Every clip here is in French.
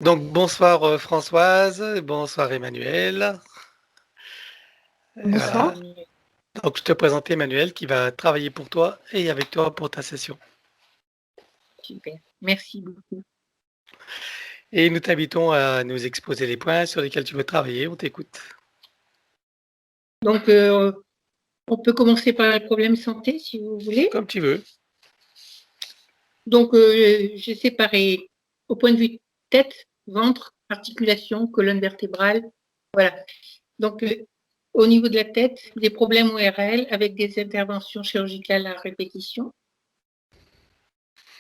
Donc bonsoir Françoise, bonsoir Emmanuel. Voilà. Bonsoir. Donc je te présente Emmanuel qui va travailler pour toi et avec toi pour ta session. Super. Merci beaucoup. Et nous t'invitons à nous exposer les points sur lesquels tu veux travailler. On t'écoute. Donc, on peut commencer par les problèmes santé, si vous voulez. Comme tu veux. Donc, j'ai séparé au point de vue tête, ventre, articulation, colonne vertébrale. Voilà. Donc, au niveau de la tête, des problèmes ORL avec des interventions chirurgicales à répétition.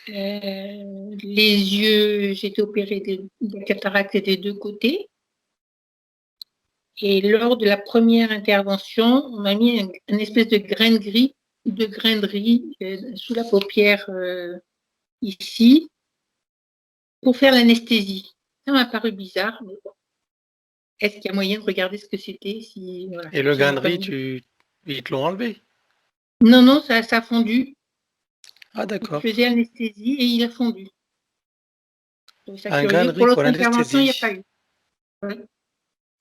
Les yeux, j'ai été opérée de cataracte des deux côtés. Et lors de la première intervention, on m'a mis une espèce de grain de riz sous la paupière ici pour faire l'anesthésie. Ça m'a paru bizarre, mais bon. Est-ce qu'il y a moyen de regarder ce que c'était si, voilà, Et le j'ai grain de pas riz, voulu. ils te l'ont enlevé. Non, non, ça a fondu. Ah Je d'accord. faisais l'anesthésie et il a fondu. Je trouvais ça Un grain de curieux. riz Pour pour l'autre intervention, il n'y a pas l'anesthésie. eu. Oui.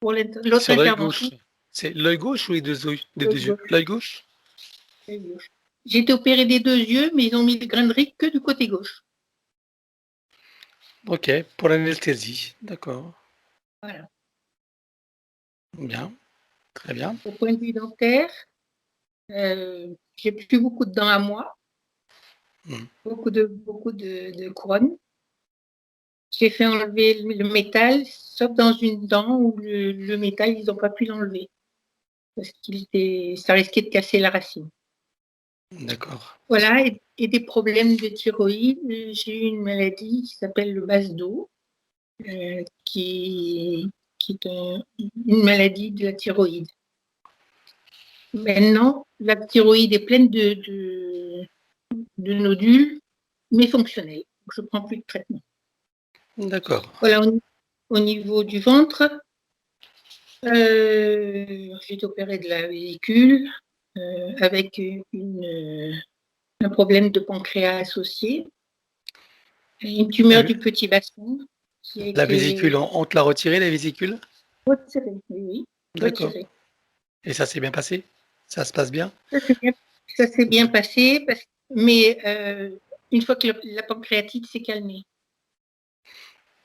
Pour l'autre Sur l'œil gauche. intervention, C'est l'œil gauche ou les deux yeux? Des deux l'autre yeux. gauche, L'œil gauche? l'autre gauche. J'ai été opérée des deux yeux, mais ils ont mis le grain de riz que du côté gauche. Ok, pour l'anesthésie. D'accord. Voilà. Bien, très bien. Au point de vue dentaire, j'ai plus beaucoup de dents à moi, Hmm. beaucoup de couronnes. J'ai fait enlever le métal, sauf dans une dent où le métal, ils n'ont pas pu l'enlever parce ça risquait de casser la racine. D'accord. Voilà, et des problèmes de thyroïde. J'ai eu une maladie qui s'appelle le base-dos, qui est une maladie de la thyroïde. Maintenant, la thyroïde est pleine de nodules, mais fonctionnels. Je ne prends plus de traitement. D'accord. Voilà, au niveau du ventre, j'ai été opérée de la vésicule avec un problème de pancréas associé, une tumeur La, du petit bassin qui a la vésicule, été on te l'a retirée, la vésicule? retirée, oui, D'accord. retirée. Et ça s'est bien passé? Ça se passe bien? Ça s'est bien passé, mais une fois que la pancréatite s'est calmée.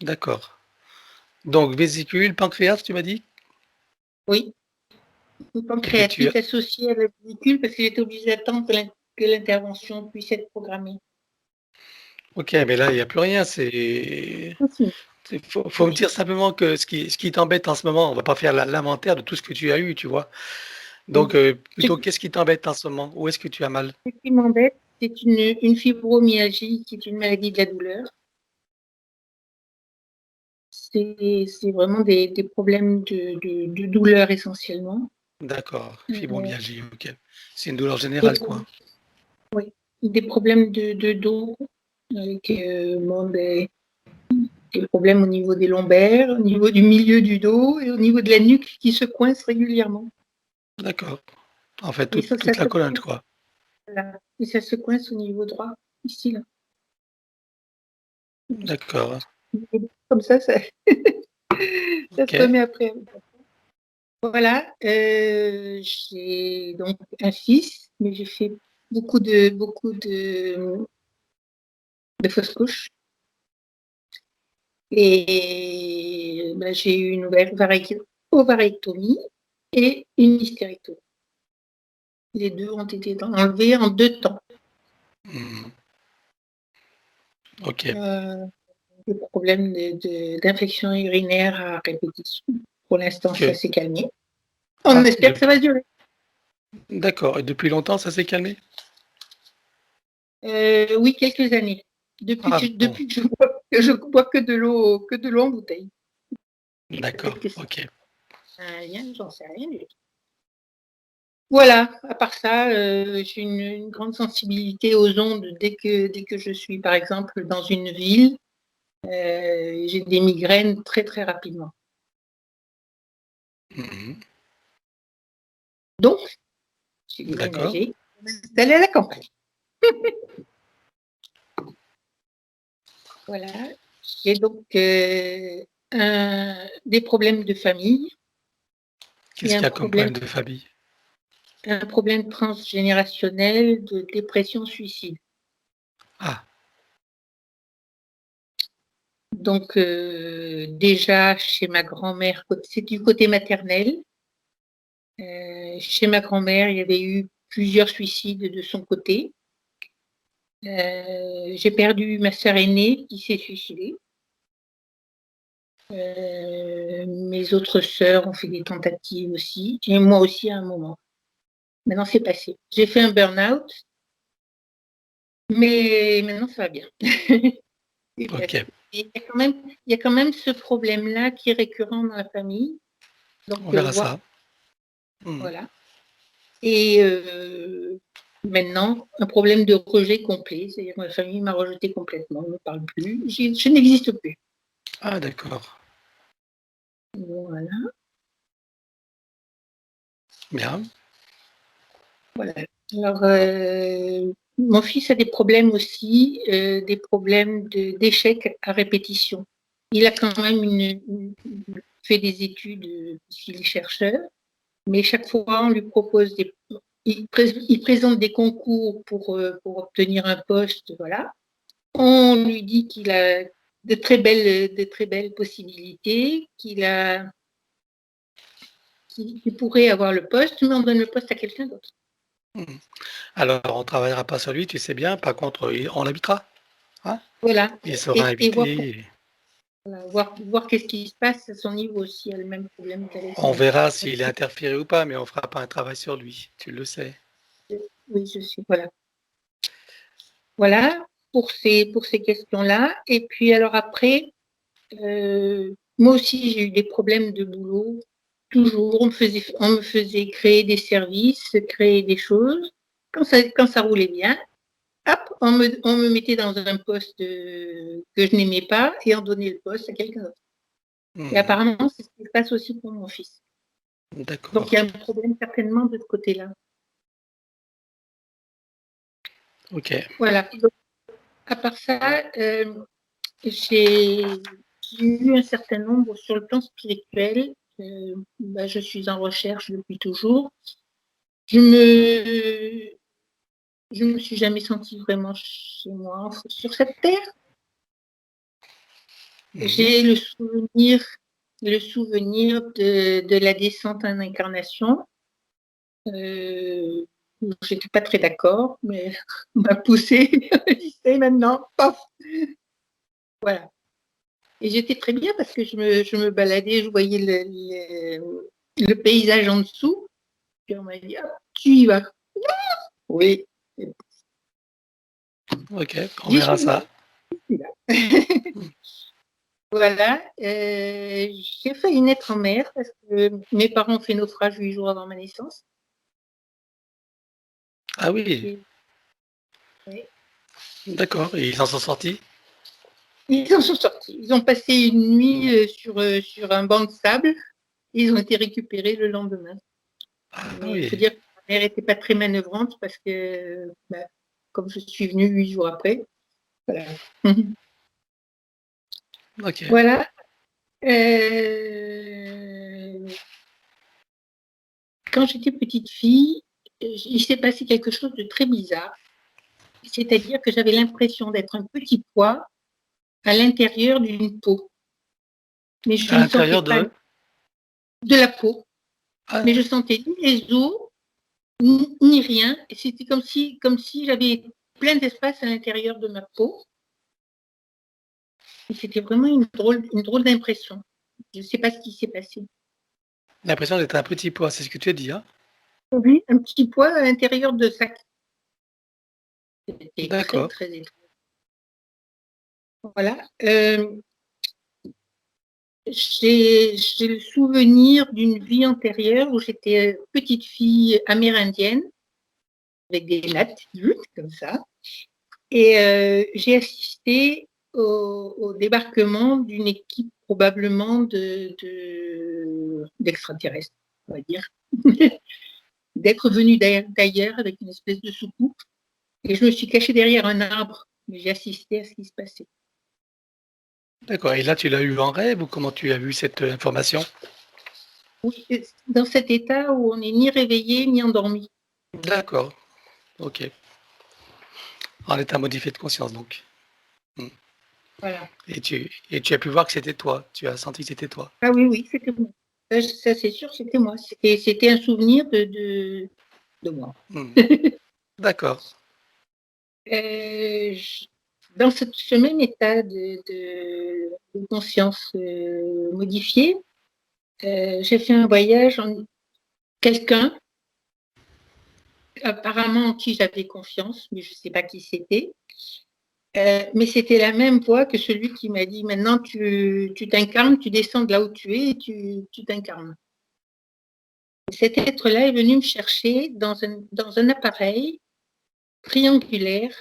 D'accord. Donc, vésicule, pancréas, tu m'as dit? Oui, une Et tu as... pancréatite associée à la vésicule parce que j'étais obligée d'attendre que l'intervention puisse être programmée. Ok, mais là, il n'y a plus rien. Faut me dire simplement que ce qui t'embête en ce moment, on va pas faire l'inventaire de tout ce que tu as eu, tu vois. Donc, Ce plutôt, qu'est-ce qui t'embête en ce moment? Où est-ce que tu as mal? qui m'embête, c'est une fibromyalgie qui est une maladie de la douleur. C'est vraiment des problèmes de douleur essentiellement. D'accord. Euh, Fibromyalgie, ok. C'est une douleur des, générale, pro- quoi. oui, des problèmes de dos, avec des problèmes au niveau des lombaires, au niveau du milieu du dos et au niveau de la nuque qui se coince régulièrement. D'accord. En fait, Et toute la colonne, quoi. et ça se coince au niveau droit, ici, là. D'accord. Comme ça ça Ok. se remet après. Voilà, j'ai donc un fils, mais j'ai fait beaucoup de fausses couches. Et ben, j'ai eu une ovarectomie et une hystérectomie. Les deux ont été enlevés en 2 temps. Hmm. Ok. Des problèmes d'infection urinaire à répétition. Pour l'instant, ça Que- s'est calmé. On Ah, espère que ça va durer. d'accord. Et depuis longtemps, ça s'est calmé? Oui, quelques années. Depuis Ah, que, bon. depuis que je bois que de l'eau en bouteille. D'accord. Peut-être que ça Ok. a un lien, j'en sais rien. Voilà, à part ça, j'ai une grande sensibilité aux ondes dès que je suis, par exemple, dans une ville. J'ai des migraines très, très rapidement. Mhm. Donc, j'ai D'accord. déménagé, d'aller à la campagne. Voilà. J'ai donc des problèmes de famille Qu'est-ce et qu'il y a comme problème de famille? un problème transgénérationnel de dépression suicide. Ah, Donc déjà chez ma grand-mère, c'est du côté maternel. Chez ma grand-mère, il y avait eu plusieurs suicides de son côté. J'ai perdu ma sœur aînée qui s'est suicidée. Mes autres sœurs ont fait des tentatives aussi, et moi aussi à un moment. Maintenant, c'est passé. J'ai fait un burn-out, mais maintenant, ça va bien. C'est ok, passé. Et il y a quand même ce problème-là qui est récurrent dans la famille. on Donc, verra voir, ça. Hmm. voilà. Et maintenant, un problème de rejet complet. C'est-à-dire que ma famille m'a rejeté complètement, ne me parle plus. Je n'existe plus. Ah, d'accord. Voilà. Bien. Voilà. Alors, mon fils a des problèmes aussi, des problèmes d'échec à répétition. Il a quand même fait des études, puisqu'il est chercheur, mais chaque fois, on lui propose il présente des concours pour obtenir un poste, voilà. On lui dit qu'il a de très belles possibilités, qu'il pourrait avoir le poste, mais on donne le poste à quelqu'un d'autre. Hmm. Alors, on ne travaillera pas sur lui, tu sais bien. Par contre, on l'invitera. Hein, Voilà. il sera Et voir invité. Voilà, voir qu'est-ce qui se passe à son niveau, s'il y a le même problème On qu'avec verra s'il est interféré ou pas, mais on ne fera pas un travail sur lui. Tu le sais. oui, je sais, voilà. Voilà pour ces questions-là. Et puis alors après, moi aussi j'ai eu des problèmes de boulot. Toujours, on me faisait créer des services, créer des choses. Quand ça roulait bien, hop, on me mettait dans un poste que je n'aimais pas et on donnait le poste à quelqu'un d'autre. Et Hmm. apparemment, c'est ce qui se passe aussi pour mon fils. Donc il y a D'accord. un problème certainement de ce côté-là. Ok. Voilà. Donc, à part ça, j'ai eu un certain nombre sur le plan spirituel. Je suis en recherche depuis toujours. Je me, je me suis jamais sentie vraiment chez moi sur cette terre. Mhm. J'ai le souvenir de la descente en incarnation. J'étais pas très d'accord, mais on m'a poussé. Et maintenant, paf, voilà. Et j'étais très bien parce que je me baladais, je voyais le paysage en dessous. Puis on m'a dit, ah, tu y vas. Oui, Ok, on j'y verra suis là. ça. J'y suis là. Voilà. J'ai failli naître en mer parce que mes parents ont fait naufrage 8 jours avant ma naissance. Ah oui, Et, ouais. d'accord. Et ils en sont sortis? Ils en sont sortis. Ils ont passé une nuit sur un banc de sable et ils ont été récupérés le lendemain. Ah Mais il faut oui, dire que ma mère n'était pas très manœuvrante parce que, comme je suis venue 8 jours après, voilà. ok. Voilà. Quand j'étais petite fille, il s'est passé quelque chose de très bizarre. C'est-à-dire que j'avais l'impression d'être un petit pois à l'intérieur d'une peau. Mais je À ne sentais l'intérieur pas de... de la peau. Mais Ah, je sentais ni les os, ni rien. Et c'était comme si j'avais plein d'espace à l'intérieur de ma peau. Et c'était vraiment une drôle d'impression. Je ne sais pas ce qui s'est passé. l'impression d'être un petit pois, c'est ce que tu as dit, hein? Oui, un petit pois à l'intérieur de sac. C'était très, D'accord. très étrange. Voilà. J'ai le souvenir d'une vie antérieure où j'étais petite fille amérindienne avec des nattes comme ça. Et j'ai assisté au débarquement d'une équipe probablement d'extraterrestres, on va dire, d'être venu d'ailleurs avec une espèce de soucoupe. Et je me suis cachée derrière un arbre, mais j'ai assisté à ce qui se passait. D'accord. Et là, tu l'as eu en rêve ou comment tu as eu cette information? Oui, dans cet état où on n'est ni réveillé ni endormi. D'accord. Ok. En état modifié de conscience, donc. Mm. Voilà. Et tu as pu voir que c'était toi. Tu as senti que c'était toi. Ah oui, oui, c'était moi. Ça, c'est sûr, c'était moi. C'était un souvenir de moi. Mm. D'accord. Dans ce même état de conscience modifiée, j'ai fait un voyage en quelqu'un, apparemment en qui j'avais confiance, mais je ne sais pas qui c'était. Mais c'était la même voix que celui qui m'a dit maintenant tu t'incarnes, tu descends de là où tu es et tu t'incarnes. Cet être-là est venu me chercher dans un appareil triangulaire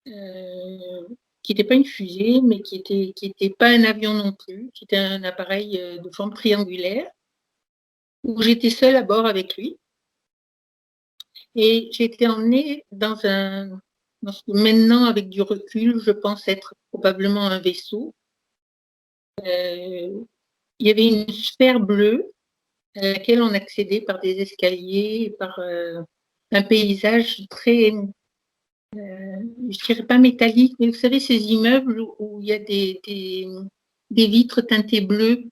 qui n'était pas une fusée, mais qui était pas un avion non plus, qui était un appareil de forme triangulaire, où j'étais seule à bord avec lui. Et j'ai été emmenée dans ce que maintenant, avec du recul, je pense être probablement un vaisseau. Il y avait une sphère bleue à laquelle on accédait par des escaliers, par un paysage très, je dirais pas métallique, mais vous savez, ces immeubles où il y a des vitres teintées bleues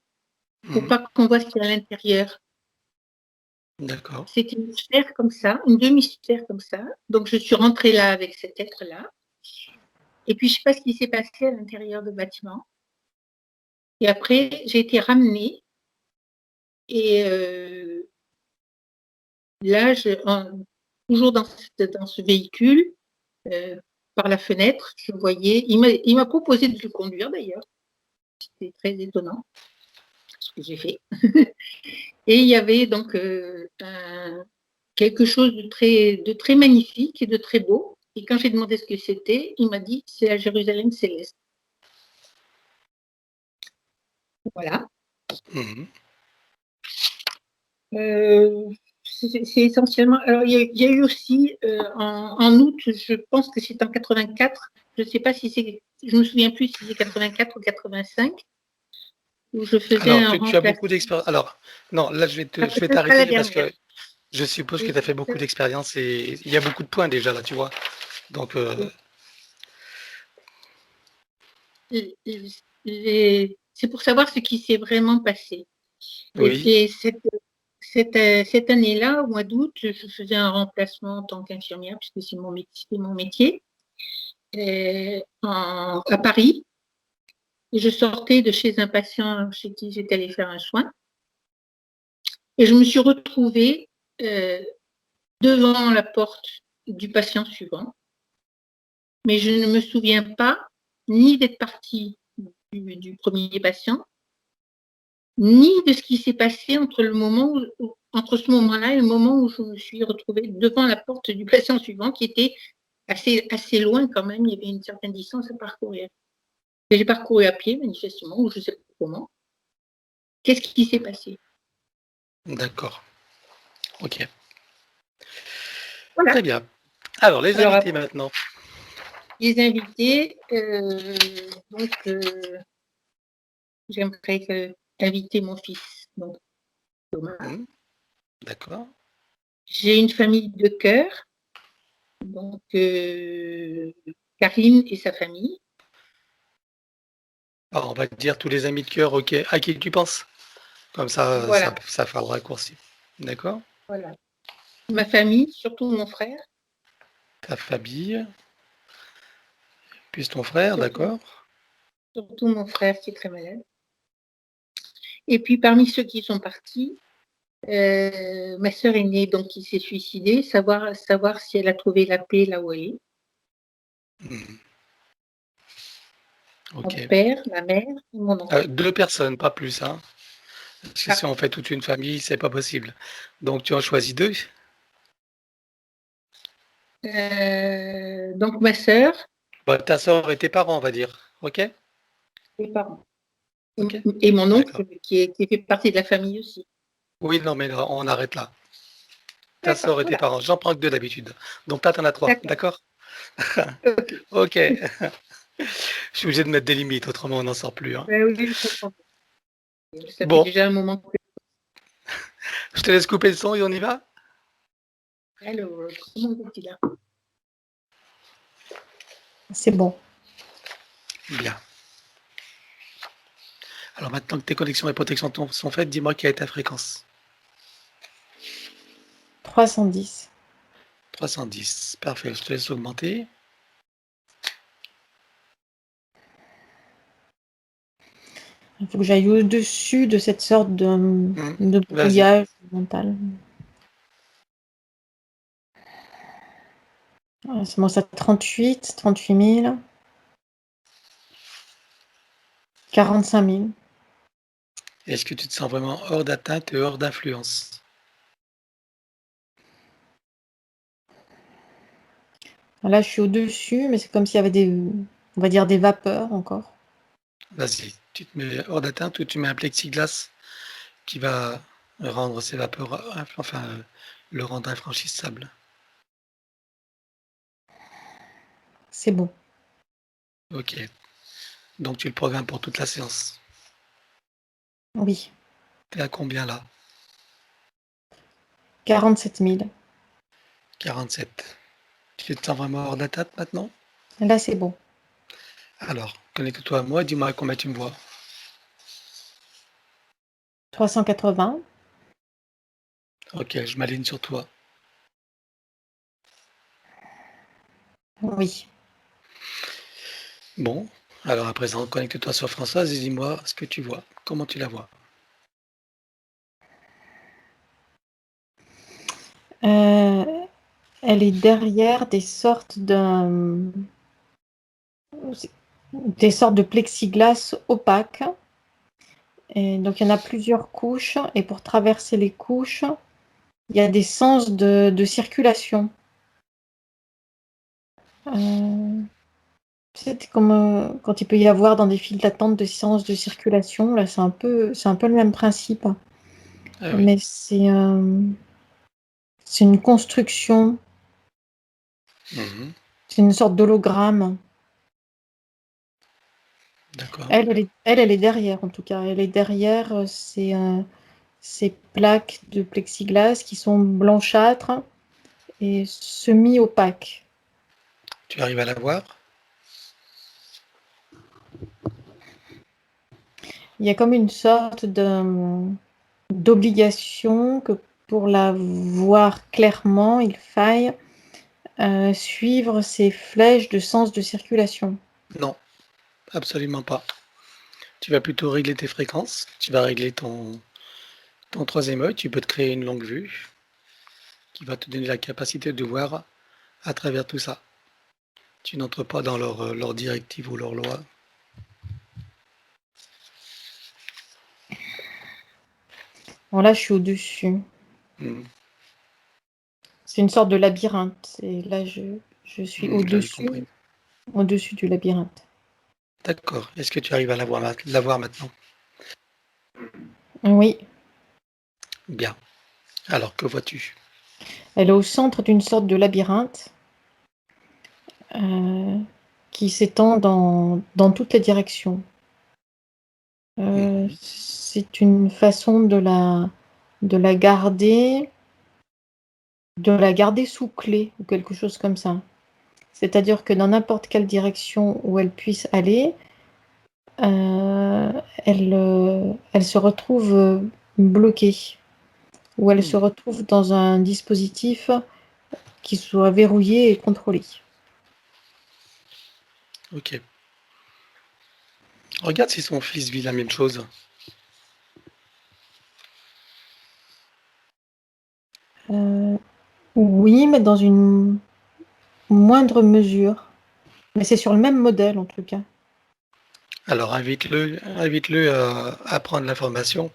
pour Mhm. pas qu'on voit ce qu'il y a à l'intérieur. D'accord. C'était une sphère comme ça, une demi-sphère comme ça. Donc je suis rentrée là avec cet être-là. Et puis je sais pas ce qui s'est passé à l'intérieur du bâtiment. Et après, j'ai été ramenée. Et là, toujours dans ce véhicule, euh, par la fenêtre, je voyais. Il m'a proposé de le conduire d'ailleurs. C'était très étonnant ce que j'ai fait. Et il y avait donc quelque chose de très magnifique et de très beau. Et quand j'ai demandé ce que c'était, il m'a dit c'est la Jérusalem céleste. Voilà. Mhm. C'est essentiellement. Alors, il y a eu aussi en août, je pense que c'est en 84. Je ne sais pas si c'est. Je me souviens plus si c'est 84 ou 85, où je faisais Alors, un tu as beaucoup remplacement. d'expérience. Alors, non, là, je vais Ce sera la t'arrêter parce dernière. que je suppose que Oui, tu as fait beaucoup d'expérience et il y a beaucoup de points déjà là, tu vois. Donc, c'est pour savoir ce qui s'est vraiment passé. oui. Et cette année-là, au mois d'août, je faisais un remplacement en tant qu'infirmière, puisque c'est mon métier, à Paris. Et je sortais de chez un patient chez qui j'étais allée faire un soin. Et je me suis retrouvée euh, devant la porte du patient suivant. Mais je ne me souviens pas ni d'être partie du premier patient, ni de ce qui s'est passé entre ce moment-là et le moment où je me suis retrouvée devant la porte du patient suivant, qui était assez loin quand même. Il y avait une certaine distance à parcourir. Et j'ai parcouru à pied, manifestement, ou je ne sais pas comment. Qu'est-ce qui s'est passé? D'accord. Ok. Voilà. Très bien. Alors, les Alors invités après, maintenant. les invités, donc j'aimerais inviter mon fils, donc Thomas. Mhm. D'accord. J'ai une famille de cœur, donc Karine et sa famille. Alors, on va dire tous les amis de cœur, ok. À qui tu penses? Comme Voilà, ça fera le raccourci. D'accord. voilà. Ma famille, surtout mon frère, Ta famille, puis ton frère, surtout, d'accord. surtout mon frère qui est très malade. Et puis parmi ceux qui sont partis, ma sœur aînée, donc qui s'est suicidée, savoir si elle a trouvé la paix là où elle est. Mhm. Mon Ok. père, ma mère et mon oncle. Deux personnes, pas plus, hein. Parce que si Ah, on fait toute une famille, c'est pas possible. Donc, tu en choisis deux. donc ma sœur, Bah, ta soeur et tes parents, on va dire. Ok? mes parents. Ok? Et mon D'accord. oncle qui fait partie de la famille aussi. Oui, non, mais là, on arrête là. Ta D'accord, soeur et tes voilà. parents. J'en prends que deux d'habitude. Donc là, t'en as trois. D'accord. D'accord? Ok. Ok. Je suis obligé de mettre des limites, autrement on n'en sort plus, hein. Oui, je comprends. Ça fait Bon, déjà un moment que. je te laisse couper le son et on y va? Alors, comment on dit là? C'est bon. Bien. Alors maintenant que tes connexions et protections sont faites, dis-moi quelle est ta fréquence. 310. 310. Parfait, je te laisse augmenter. Il faut que j'aille au-dessus de cette sorte de Vas-y. brouillage mental. Ça commence à 38 000, 45 000. Est-ce que tu te sens vraiment hors d'atteinte et hors d'influence? Là, je suis au-dessus, mais c'est comme s'il y avait on va dire des vapeurs encore. Vas-y, tu te mets hors d'atteinte ou tu mets un plexiglas qui va rendre ces vapeurs, le rendre infranchissable. C'est bon. Ok. Donc tu le programmes pour toute la séance. Oui. T'es à combien là? 47 000. 47. Tu te sens vraiment hors d'atteinte maintenant? Là, c'est bon. Alors, connecte-toi à moi et dis-moi combien tu me vois. 380. Ok, je m'aligne sur toi. Oui. Bon, alors à présent, connecte-toi sur Françoise et dis-moi ce que tu vois. Comment tu la vois? Elle est derrière des sortes de plexiglas opaques. Et donc, il y en a plusieurs couches. Et pour traverser les couches, il y a des sens de circulation. C'est comme quand il peut y avoir dans des files d'attente de sens de circulation. Là, c'est un peu le même principe. Ah oui, Mais c'est une construction. mhm, C'est une sorte d'hologramme. d'accord. Elle est derrière, en tout cas. Elle est derrière ces plaques de plexiglas qui sont blanchâtres et semi-opaques. Tu arrives à la voir? Il y a comme une sorte d'obligation que pour la voir clairement, il faille suivre ces flèches de sens de circulation. Non, absolument pas. Tu vas plutôt régler tes fréquences. Tu vas régler ton troisième œil. Tu peux te créer une longue vue qui va te donner la capacité de voir à travers tout ça. Tu n'entres pas dans leurs directives ou leurs lois. Bon, là, je suis au-dessus. Mhm, C'est une sorte de labyrinthe. Et là, je suis j'avais compris. au-dessus du labyrinthe. D'accord. Est-ce que tu arrives à la voir maintenant? Oui, Bien. Alors, que vois-tu? elle est au centre d'une sorte de labyrinthe qui s'étend dans toutes les directions. Mhm, C'est une façon de la garder sous clé ou quelque chose comme ça. C'est-à-dire que dans n'importe quelle direction où elle puisse aller, elle se retrouve bloquée ou elle se mhm, retrouve dans un dispositif qui soit verrouillé et contrôlé. ok. Regarde si son fils vit la même chose. Oui, mais dans une moindre mesure. Mais c'est sur le même modèle en tout cas. Alors invite-le à prendre l'information.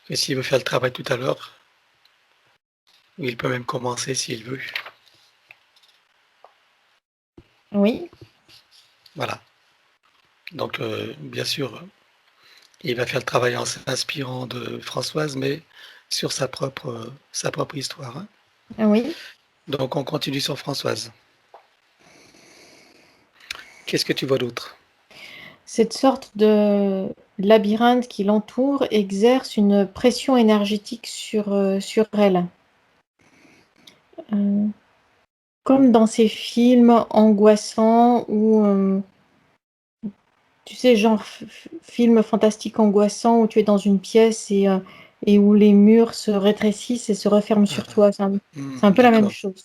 Et s'il veut faire le travail tout à l'heure, il peut même commencer s'il veut. Oui, Voilà. Donc, bien sûr, il va faire le travail en s'inspirant de Françoise, mais sur sa propre histoire, hein. oui. Donc, on continue sur Françoise. Qu'est-ce que tu vois d'autre? Cette sorte de labyrinthe qui l'entoure exerce une pression énergétique sur elle. Comme dans ces films angoissants où, tu sais, genre film fantastique angoissant où tu es dans une pièce et où les murs se rétrécissent et se referment sur toi. C'est un peu la même D'accord, chose.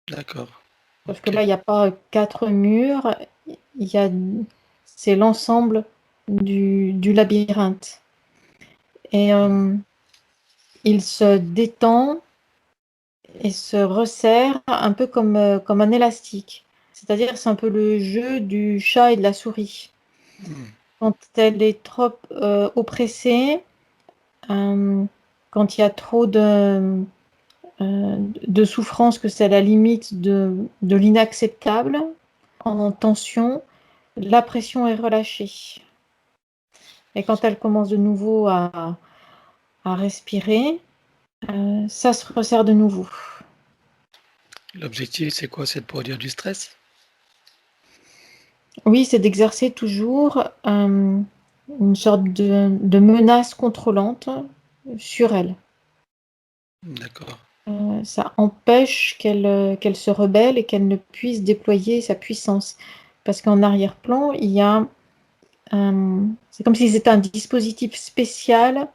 d'accord. Sauf que Ok. là, il n'y a pas 4 murs, il y a, c'est l'ensemble du labyrinthe. Et il se détend et se resserre un peu comme un élastique. C'est-à-dire, c'est un peu le jeu du chat et de la souris. Hmm, Quand elle est trop oppressée, quand il y a trop de souffrance, que c'est à la limite de l'inacceptable, en tension, la pression est relâchée. Et quand elle commence de nouveau à respirer, ça se resserre de nouveau. L'objectif, c'est quoi? C'est de produire du stress? Oui, c'est d'exercer toujours une sorte de menace contrôlante sur elle. D'accord. Ça empêche qu'elle se rebelle et qu'elle ne puisse déployer sa puissance. Parce qu'en arrière-plan, il y a c'est comme si c'était un dispositif spécial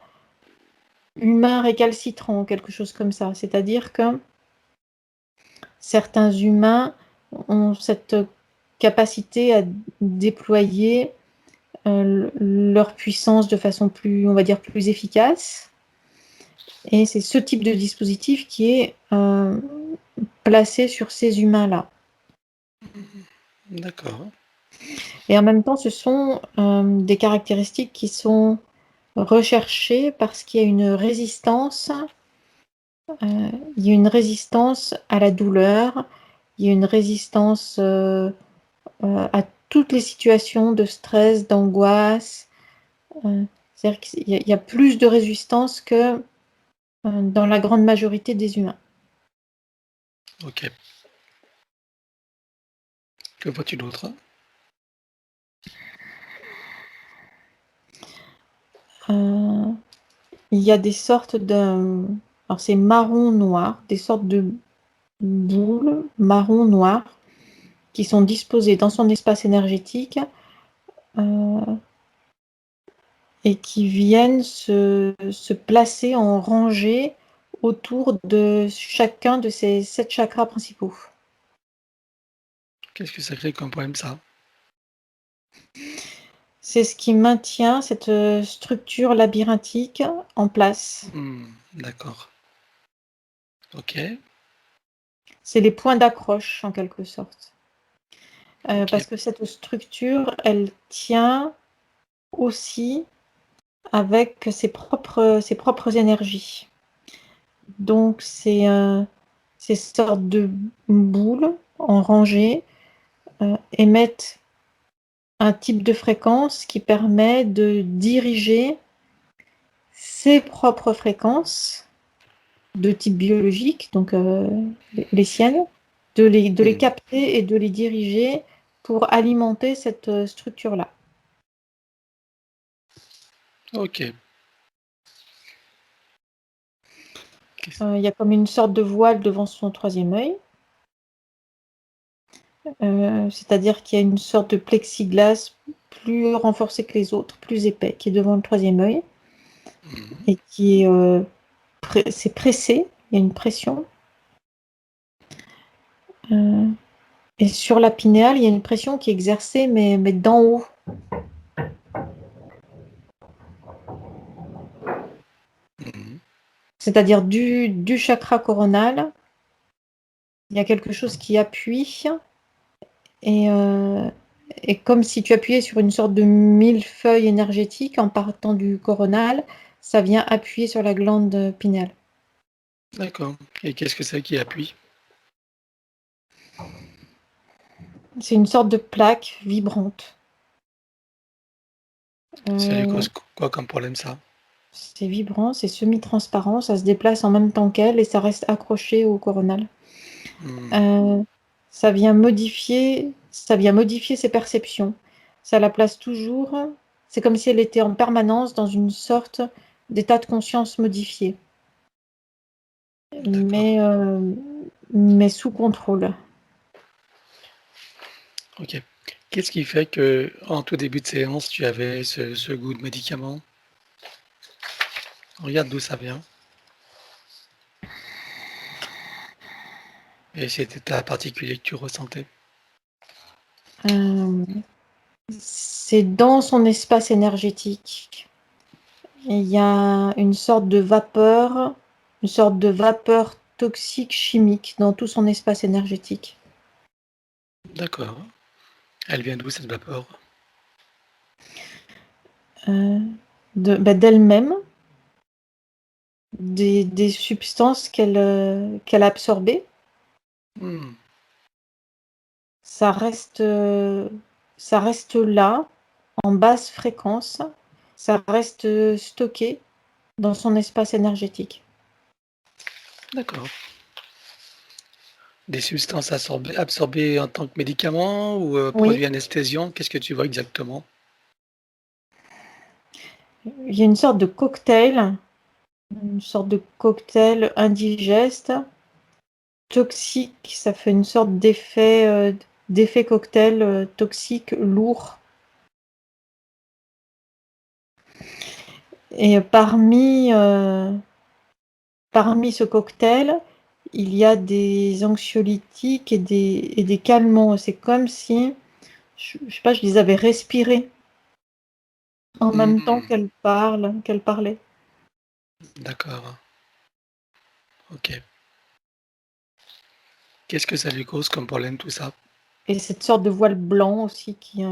humain récalcitrant, quelque chose comme ça. C'est-à-dire que certains humains ont cette capacité à déployer leur puissance de façon plus, on va dire, plus efficace. Et c'est ce type de dispositif qui est placé sur ces humains-là. D'accord. Et en même temps, ce sont des caractéristiques qui sont recherchées parce qu'il y a une résistance. Il y a une résistance à la douleur, il y a une résistance à toutes les situations de stress, d'angoisse. C'est-à-dire qu'il y a plus de résistance que dans la grande majorité des humains. Ok. Que vois-tu d'autre? Euh, il y a des sortes de... Alors c'est marron-noir, des sortes de boules marron-noir qui sont disposées dans son espace énergétique euh, et qui viennent se placer en rangée autour de chacun de ces 7 chakras principaux. Qu'est-ce que ça crée comme problème, ça? C'est ce qui maintient cette structure labyrinthique en place. D'accord. Ok. C'est les points d'accroche en quelque sorte. Ok. Parce que cette structure, elle tient aussi avec ses propres énergies. Donc, c'est ces sortes de boules en rangée émettent un type de fréquence qui permet de diriger ses propres fréquences de type biologique, donc les siennes, de les Hmm, capter et de les diriger pour alimenter cette structure-là. ok. Il y a comme une sorte de voile devant son troisième œil, c'est-à-dire qu'il y a une sorte de plexiglas plus renforcé que les autres, plus épais, qui est devant le troisième œil Hmm, et qui est c'est pressé, il y a une pression. Euh, et sur la pinéale, il y a une pression qui est exercée, mais d'en haut. hmm. C'est-à-dire du chakra coronal, il y a quelque chose qui appuie et, euh, et comme si tu appuyais sur une sorte de millefeuille énergétique en partant du coronal, ça vient appuyer sur la glande pinéale. D'accord. Et qu'est-ce que c'est qui appuie? C'est une sorte de plaque vibrante. Ça lui Euh, cause quoi comme problème, ça? c'est vibrant, c'est semi-transparent, ça se déplace en même temps qu'elle et ça reste accroché au coronal. Hmm, Euh, ça vient modifier ses perceptions. ça la place toujours. C'est comme si elle était en permanence dans une sorte d'état de conscience modifié, D'accord. mais sous contrôle. Ok. Qu'est-ce qui fait que en tout début de séance, tu avais ce goût de médicament? Regarde d'où ça vient. Et cet état particulier que tu ressentais. Euh, c'est dans son espace énergétique. Il y a une sorte de vapeur toxique chimique dans tout son espace énergétique. D'accord. Elle vient d'où cette vapeur? D'elle-même, des substances qu'elle a absorbées. Hmm, Ça reste, ça reste là, en basse fréquence. Ça reste stocké dans son espace énergétique. d'accord. Des substances absorbées en tant que médicament ou Oui, produits anesthésiants? Qu'est-ce que tu vois exactement? il y a une sorte de cocktail indigeste, toxique. Ça fait une sorte d'effet cocktail toxique, lourd. Et parmi ce cocktail, il y a des anxiolytiques et des calmants. C'est comme si, je sais pas, je les avais respirés en même temps Hmm, qu'elle parlait. d'accord. Ok. Qu'est-ce que ça lui cause comme problème tout ça? Et cette sorte de voile blanc aussi qui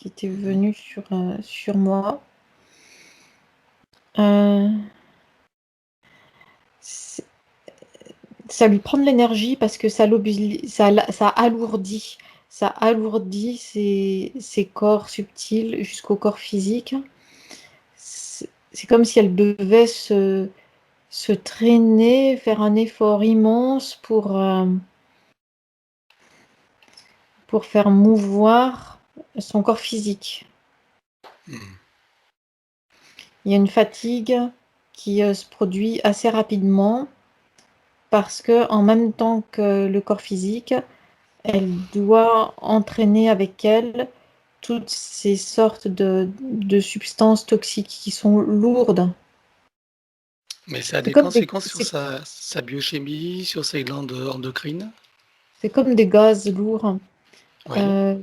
était Mhm. venu sur moi. Euh, c'est- Ça lui prend de l'énergie parce que ça alourdit. Ça alourdit ses corps subtils jusqu'au corps physique. C'est comme si elle devait se traîner, faire un effort immense pour faire mouvoir son corps physique. Hmm. Il y a une fatigue qui se produit assez rapidement parce que en même temps que le corps physique, elle doit entraîner avec elle toutes ces sortes de substances toxiques qui sont lourdes. Mais ça a C'est des comme conséquences sur sa biochimie, sur ses glandes endocrines? c'est comme des gaz lourds. Oui. Euh,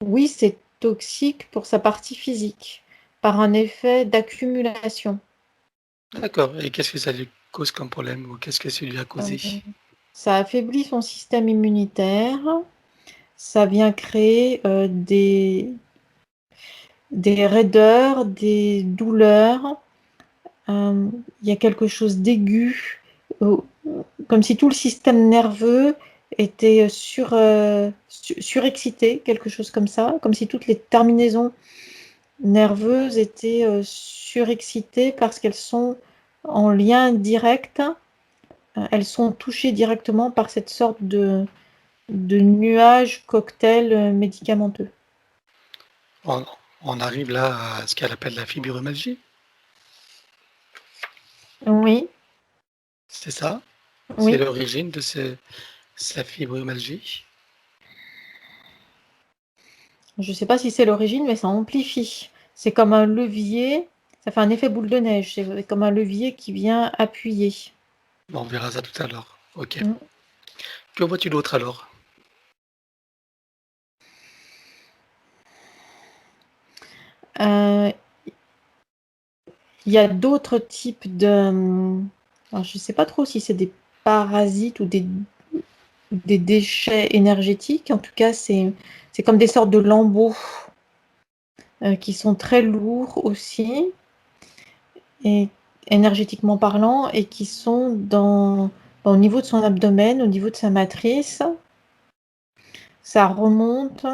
oui, c'est toxique pour sa partie physique, par un effet d'accumulation. D'accord. Et qu'est-ce que ça lui cause comme problème ou qu'est-ce que ça lui a Euh, causé? Ça affaiblit son système immunitaire, ça vient créer des raideurs, des douleurs. Il y a quelque chose d'aigu, euh, comme si tout le système nerveux était surexcité, quelque chose comme ça, comme si toutes les terminaisons nerveuses étaient surexcitées parce qu'elles sont en lien direct, elles sont touchées directement par cette sorte de nuage cocktail médicamenteux. On, on arrive là à ce qu'elle appelle la fibromyalgie, Oui, c'est ça? C'est oui. l'origine de sa fibromyalgie? Je ne sais pas si c'est l'origine, mais ça amplifie. C'est comme un levier, ça fait un effet boule de neige. C'est comme un levier qui vient appuyer. Bon, on verra ça tout à l'heure. Ok. Mm. Que vois-tu d'autre alors? Euh, Il y a d'autres types alors, je ne sais pas trop si c'est des parasites ou des déchets énergétiques. En tout cas, c'est comme des sortes de lambeaux qui sont très lourds aussi, et énergétiquement parlant, et qui sont au niveau de son abdomen, au niveau de sa matrice. Ça remonte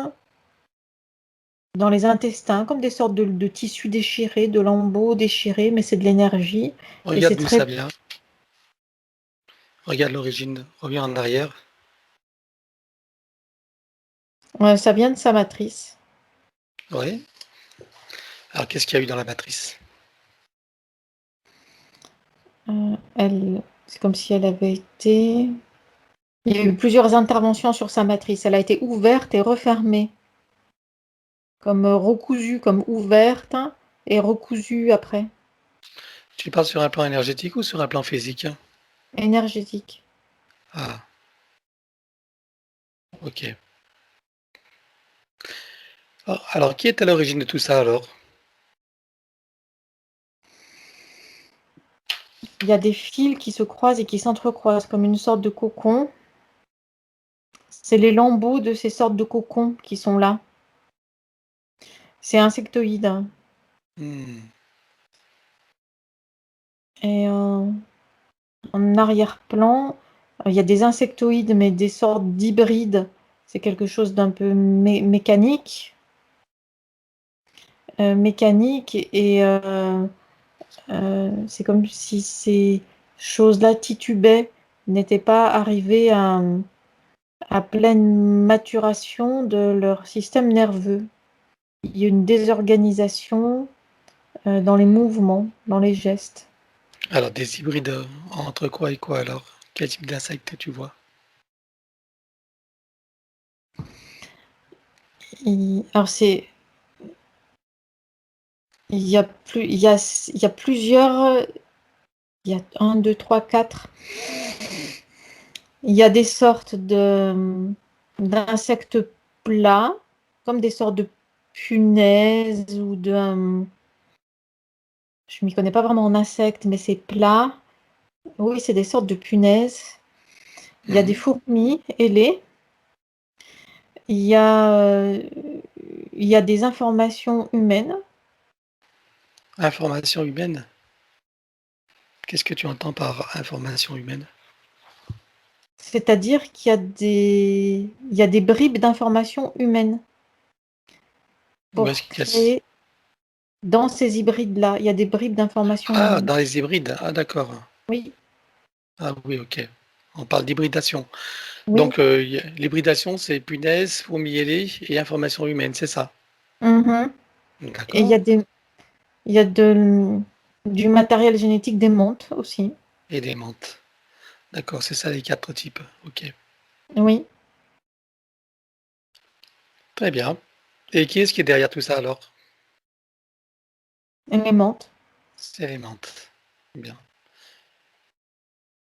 dans les intestins, comme des sortes de tissus déchirés, de lambeaux déchirés, mais c'est de l'énergie. Et Regarde c'est d'où ça très. vient. Regarde l'origine. Reviens en arrière. Ça vient de sa matrice. Oui. Alors, qu'est-ce qu'il y a eu dans la matrice? C'est comme si elle avait été... Il y a eu plusieurs interventions sur sa matrice. Elle a été ouverte et refermée. Comme recousue, comme ouverte et recousue après. Tu parles sur un plan énergétique ou sur un plan physique? Énergétique. Ah, ok. Alors, qui est à l'origine de tout ça alors? Il y a des fils qui se croisent et qui s'entrecroisent comme une sorte de cocon. C'est les lambeaux de ces sortes de cocons qui sont là. C'est insectoïde. Hmm. Et en arrière-plan, il y a des insectoïdes, mais des sortes d'hybrides. C'est quelque chose d'un peu mécanique. Mécanique et c'est comme si ces choses-là titubaient, n'étaient pas arrivées à pleine maturation de leur système nerveux. Il y a une désorganisation dans les mouvements, dans les gestes. Alors, des hybrides entre quoi et quoi alors? Quel type d'insecte tu vois? Alors c'est, il y a plusieurs, il y a un, deux, trois, quatre. Il y a des sortes d'insectes plats, comme des sortes de punaises ou de, je m'y connais pas vraiment en insectes, mais c'est plat. Oui, c'est des sortes de punaises. Il y a des Mhm. fourmis ailées. Il y a, euh, il y a des informations humaines. Information humaine? Qu'est-ce que tu entends par information humaine? C'est-à-dire il y a des bribes d'informations humaines Où est-ce pour qu'il y a... créer, dans ces hybrides-là, il y a des bribes d'informations Ah, humaines. dans les hybrides. Ah, d'accord. Oui, Ah oui, ok. On parle d'hybridation. oui. Donc, l'hybridation, c'est punaise, fourmi ailée et information humaine, c'est ça? Mhm. Et D'accord. il y a du matériel génétique des montes aussi. Et des menthes. D'accord, c'est ça les quatre types. Ok. Oui, Très bien. Et qui est-ce qui est derrière tout ça alors? et les menthes. C'est les menthes. Bien.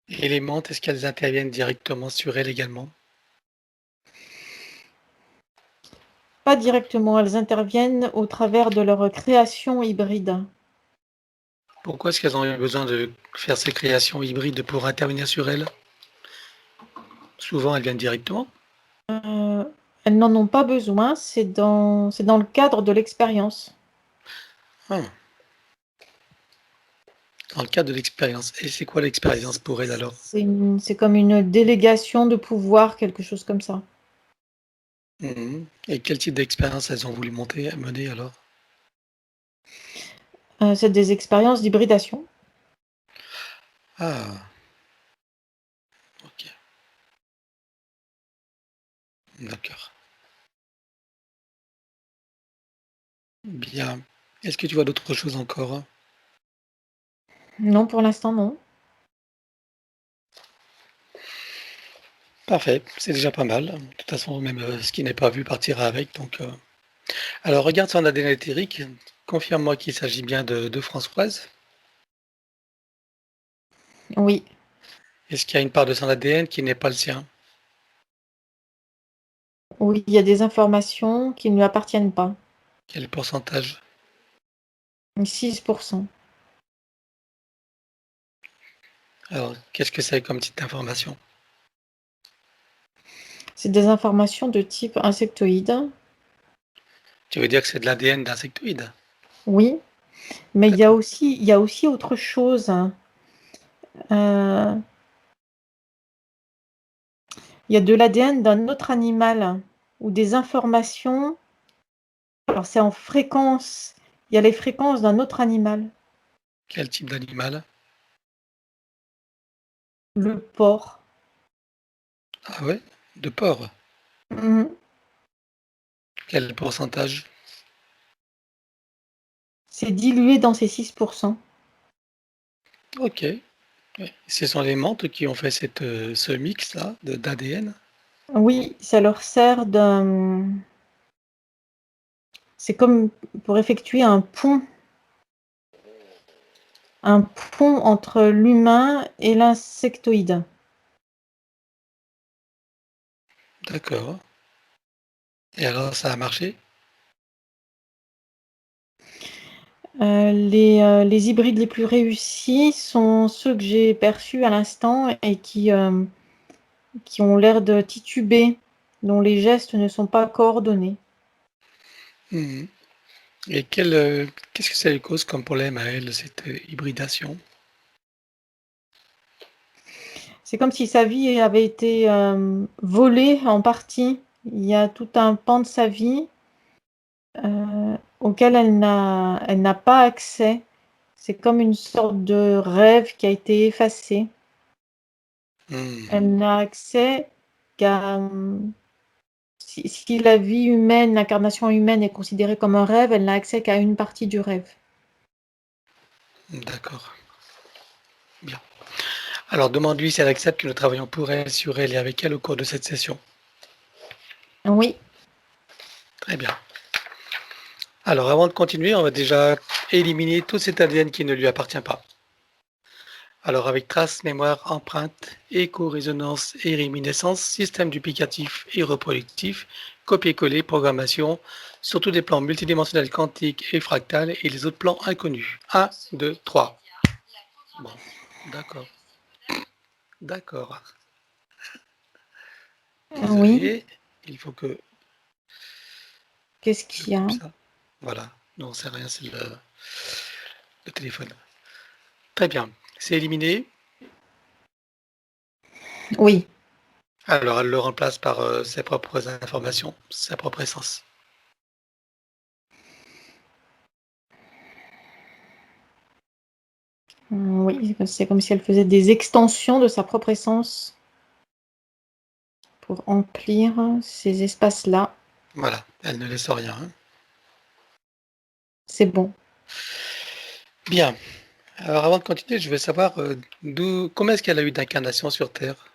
Et les menthes, est-ce qu'elles interviennent directement sur elles également? Pas directement, elles interviennent au travers de leur création hybride. Pourquoi est-ce qu'elles ont eu besoin de faire ces créations hybrides pour intervenir sur elles? Souvent, elles viennent directement. Euh, Elles n'en ont pas besoin, c'est dans le cadre de l'expérience. Ah, dans le cadre de l'expérience. Et c'est quoi l'expérience pour elles alors? C'est comme une délégation de pouvoir, quelque chose comme ça. Mhm. Et quel type d'expérience elles ont voulu mener alors? C'est des expériences d'hybridation. Ah, ok. D'accord. Bien. Est-ce que tu vois d'autres choses encore? Non, pour l'instant, non. Parfait, c'est déjà pas mal. De toute façon, même ce qui n'est pas vu partira avec. Donc, alors, regarde son ADN éthérique. Confirme-moi qu'il s'agit bien de Françoise. Oui, Est-ce qu'il y a une part de son ADN qui n'est pas le sien? oui, il y a des informations qui ne lui appartiennent pas. Quel pourcentage? 6%. Alors, qu'est-ce que c'est comme type d'information? C'est des informations de type insectoïde. Tu veux dire que c'est de l'ADN d'insectoïde? Oui, mais D'accord. il y a aussi autre chose. Euh, il y a de l'ADN d'un autre animal ou des informations. Alors, c'est en fréquence. Il y a les fréquences d'un autre animal, Quel type d'animal? le porc. Ah ouais? De porc. Mhm. Quel pourcentage? C'est dilué dans ces 6%. Ok. Ouais. Ce sont les menthes qui ont fait ce mix-là d'ADN. Oui, ça leur sert c'est comme pour effectuer un pont entre l'humain et l'insectoïde. D'accord. Et alors, ça a marché? Les hybrides les plus réussis sont ceux que j'ai perçus à l'instant et qui ont l'air de tituber, dont les gestes ne sont pas coordonnés. Mhm. Et qu'est-ce que ça lui cause comme problème à elle, cette hybridation? C'est comme si sa vie avait été volée en partie. Il y a tout un pan de sa vie auquel elle n'a pas accès. C'est comme une sorte de rêve qui a été effacé. Mhm. Elle n'a accès qu'à... si la vie humaine, l'incarnation humaine est considérée comme un rêve, elle n'a accès qu'à une partie du rêve. D'accord. Bien. Alors, demande-lui si elle accepte que nous travaillions pour elle, sur elle et avec elle au cours de cette session. Oui, Très bien. Alors, avant de continuer, on va déjà éliminer tout cet ADN qui ne lui appartient pas. Alors, avec traces, mémoire, empreinte, écho-résonance et réminiscence, système duplicatif et reproductif, copier-coller, programmation, sur tous les plans multidimensionnels, quantiques et fractales et les autres plans inconnus. 1, 2, 3. Bon, d'accord. D'accord. oui. Désolé, il faut que Qu'est-ce je qu'il y a? coupe ça. Voilà. Non, c'est rien, c'est le téléphone. Très bien. C'est éliminé. Oui. Alors, elle le remplace par ses propres informations, sa propre essence. Oui, c'est comme si elle faisait des extensions de sa propre essence pour remplir ces espaces-là. Voilà. Elle ne laisse rien. Hein. C'est bon. Bien. Alors, avant de continuer, je veux savoir comment est-ce qu'elle a eu d'incarnation sur Terre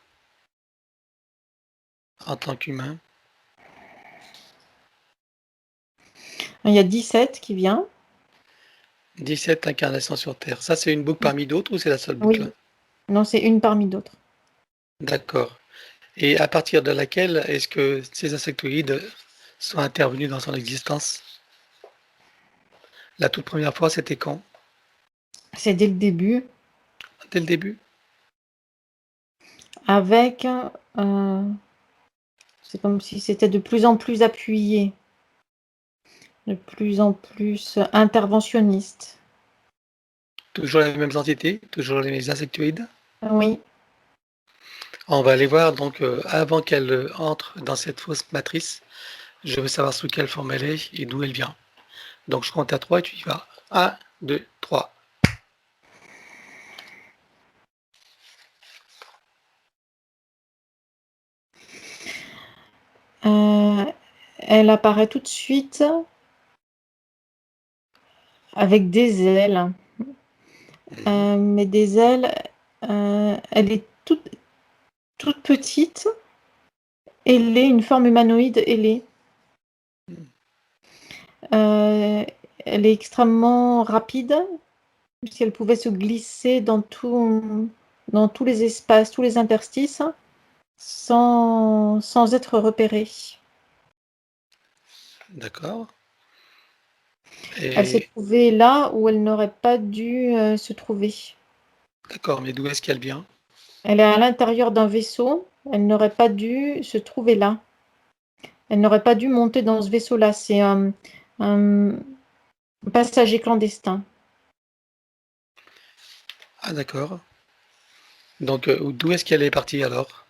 en tant qu'humain. Il y a 17 qui vient. 17 incarnations sur Terre. Ça, c'est une boucle parmi d'autres ou c'est la seule boucle? Oui. Non, c'est une parmi d'autres. D'accord. Et à partir de laquelle est-ce que ces insectoïdes sont intervenus dans son existence? La toute première fois, c'était quand? C'est dès le début, Dès le début? avec, c'est comme si c'était de plus en plus appuyé, de plus en plus interventionniste. Toujours les mêmes entités? Toujours les mêmes insectoïdes? Oui, On va aller voir donc avant qu'elle entre dans cette fausse matrice. Je veux savoir sous quelle forme elle est et d'où elle vient. Donc je compte à 3 et tu y vas. 1, 2, 3. euh, elle apparaît tout de suite avec des ailes, mais des ailes, elle est toute petite, ailée, une forme humanoïde ailée. Elle est extrêmement rapide, puisqu'elle pouvait se glisser dans tous les espaces, tous les interstices, sans être repérée. D'accord. Elle s'est Et trouvée là où elle n'aurait pas dû se trouver. d'accord, mais d'où est-ce qu'elle vient? Elle est à l'intérieur d'un vaisseau, elle n'aurait pas dû se trouver là. Elle n'aurait pas dû monter dans ce vaisseau-là. C'est un passager clandestin. Ah d'accord. Donc d'où est-ce qu'elle est partie alors?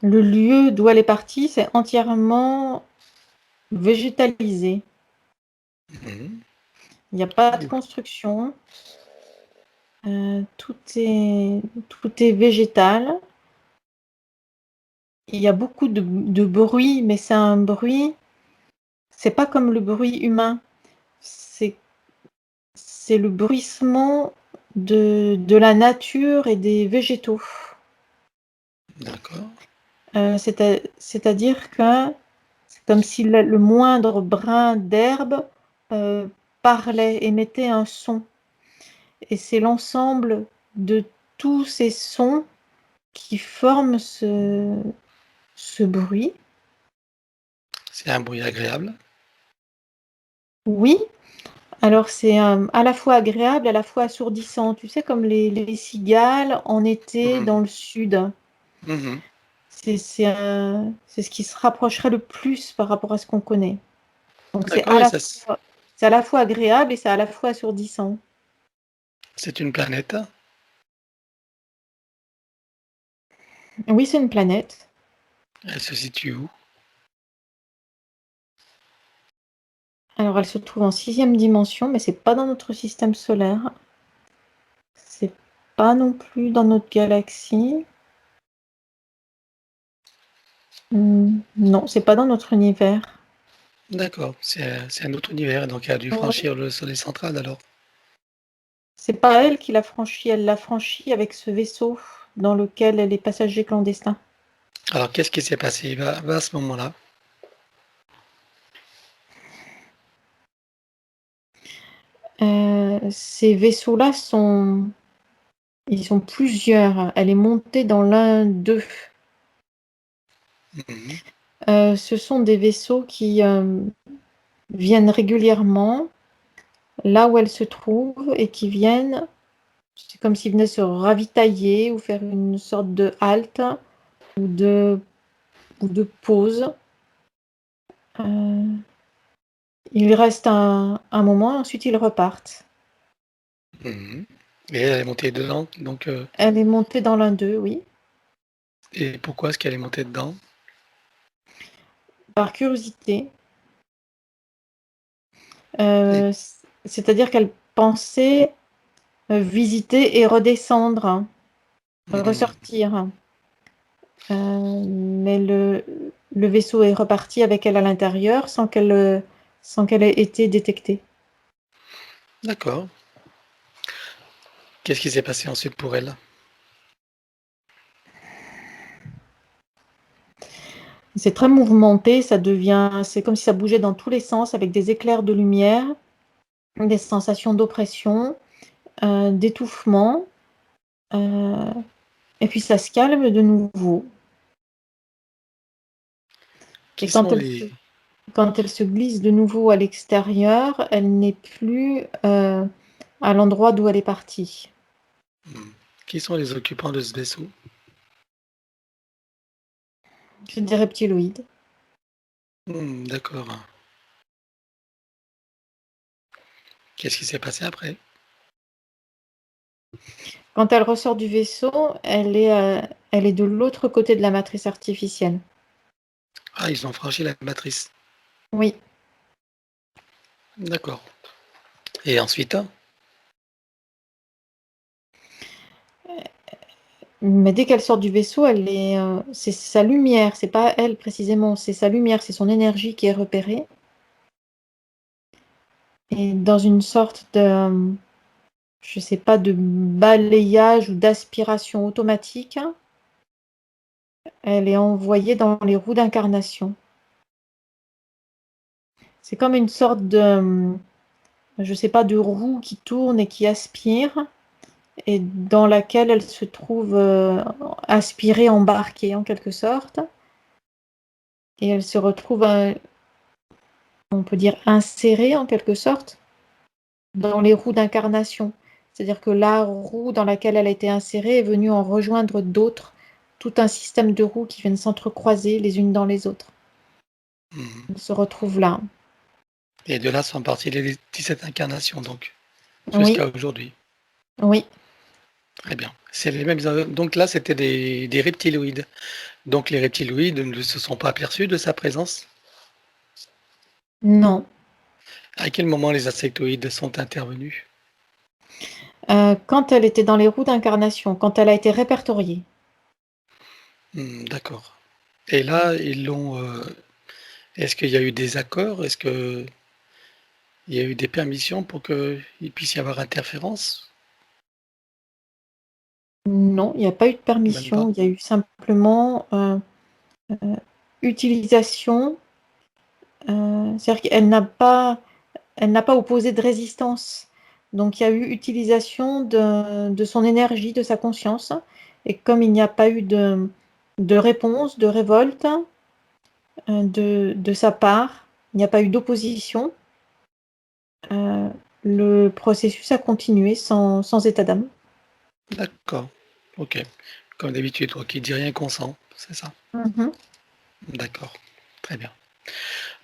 Le lieu d'où elle est partie, c'est entièrement végétalisé. Mhm. Il n'y a pas de Ouh, construction. Tout est végétal. Il y a beaucoup de bruit, mais c'est un bruit c'est pas comme le bruit humain. C'est le bruissement de la nature et des végétaux. D'accord. C'est-à-dire que c'est comme si le moindre brin d'herbe parlait, émettait un son. Et c'est l'ensemble de tous ces sons qui forment ce bruit. C'est un bruit agréable. Oui, alors c'est à la fois agréable, à la fois assourdissant. Tu sais, comme les cigales en été dans Mhm. le sud. Mhm. C'est ce qui se rapprocherait le plus par rapport à ce qu'on connaît. Donc D'accord, et ça, c'est à la fois agréable et c'est à la fois assourdissant. c'est une planète. Oui, c'est une planète. Elle se situe où? Alors elle se trouve en 6e dimension, mais c'est pas dans notre système solaire. C'est pas non plus dans notre galaxie. Non, c'est pas dans notre univers. D'accord, c'est un autre univers, donc elle a dû Ouais. franchir le soleil central alors. C'est pas elle qui l'a franchi, elle l'a franchi avec ce vaisseau dans lequel elle est passager clandestin. Alors qu'est-ce qui s'est passé à ce moment-là? Ces vaisseaux-là ils sont plusieurs. Elle est montée dans l'un d'eux. Mhm. Ce sont des vaisseaux qui viennent régulièrement là où elle se trouve et qui viennent, c'est comme s'ils venaient se ravitailler ou faire une sorte de halte ou de pause. Euh, Ils restent un moment, ensuite ils repartent. Mhm. Et elle est montée dedans, donc Elle est montée dans l'un d'eux, oui, et pourquoi est-ce qu'elle est montée dedans? par curiosité. Et C'est-à-dire qu'elle pensait visiter et redescendre, mhm. ressortir. Mais le vaisseau est reparti avec elle à l'intérieur sans qu'elle ait été détectée. D'accord. Qu'est-ce qui s'est passé ensuite pour elle? C'est très mouvementé, c'est comme si ça bougeait dans tous les sens avec des éclairs de lumière, des sensations d'oppression, d'étouffement, euh, et puis ça se calme de nouveau. Et Qui sont les quand elle se glisse de nouveau à l'extérieur, elle n'est plus à l'endroit d'où elle est partie. mhm. Qui sont les occupants de ce vaisseau? C'est des reptiloïdes. D'accord. Qu'est-ce qui s'est passé après? Quand elle ressort du vaisseau, elle est de l'autre côté de la matrice artificielle. Ah, ils ont franchi la matrice. Oui. D'accord. Et ensuite? Mais dès qu'elle sort du vaisseau, c'est sa lumière, c'est pas elle précisément, c'est sa lumière, c'est son énergie qui est repérée. Et dans une sorte de, je sais pas, de balayage ou d'aspiration automatique, elle est envoyée dans les roues d'incarnation. C'est comme une sorte de, je sais pas, de roue qui tourne et qui aspire, et dans laquelle elle se trouve aspirée, embarquée en quelque sorte. Et elle se retrouve, on peut dire, insérée en quelque sorte dans les roues d'incarnation. C'est-à-dire que la roue dans laquelle elle a été insérée est venue en rejoindre d'autres, tout un système de roues qui viennent s'entrecroiser les unes dans les autres. Mhm. On se retrouve là. Et de là sont parties les 17 incarnations, donc, Oui, jusqu'à aujourd'hui. oui, Très bien. C'est les mêmes. Donc là, c'était des reptiloïdes. Donc les reptiloïdes ne se sont pas aperçus de sa présence. non. À quel moment les insectoïdes sont intervenus? Quand elle était dans les roues d'incarnation, quand elle a été répertoriée. D'accord. Et là, Est-ce qu'il y a eu des accords? Est-ce qu'il y a eu des permissions pour qu'il puisse y avoir interférence? Non, il n'y a pas eu de Même pas? permission, il y a eu simplement utilisation. C'est-à-dire qu'elle elle n'a pas opposé de résistance. Donc il y a eu utilisation de son énergie, de sa conscience. Et comme il n'y a pas eu de réponse, de révolte de sa part, il n'y a pas eu d'opposition, le processus a continué sans état d'âme. D'accord. OK. Comme d'habitude, toi qui dis rien consent, c'est ça? Mhm. D'accord. Très bien.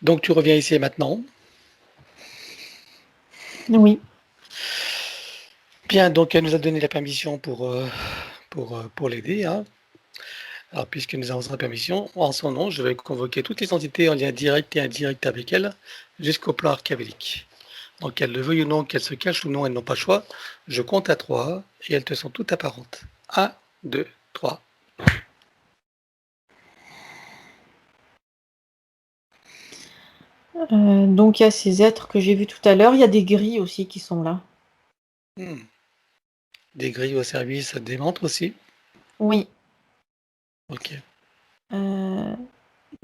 Donc tu reviens ici et maintenant. Oui, Bien, donc elle nous a donné la permission pour l'aider, hein. Alors puisque nous avons sa permission, en son nom, je vais convoquer toutes les entités en lien direct et indirect avec elle jusqu'au plan archavélique. Donc qu'elles le veuillent ou non, qu'elles se cachent ou non, elles n'ont pas le choix. Je compte à 3 et elles te sont toutes apparentes. 1, 2, 3. donc il y a ces êtres que j'ai vus tout à l'heure. Il y a des grilles aussi qui sont là. Des grilles au service des montres aussi. Oui, Ok.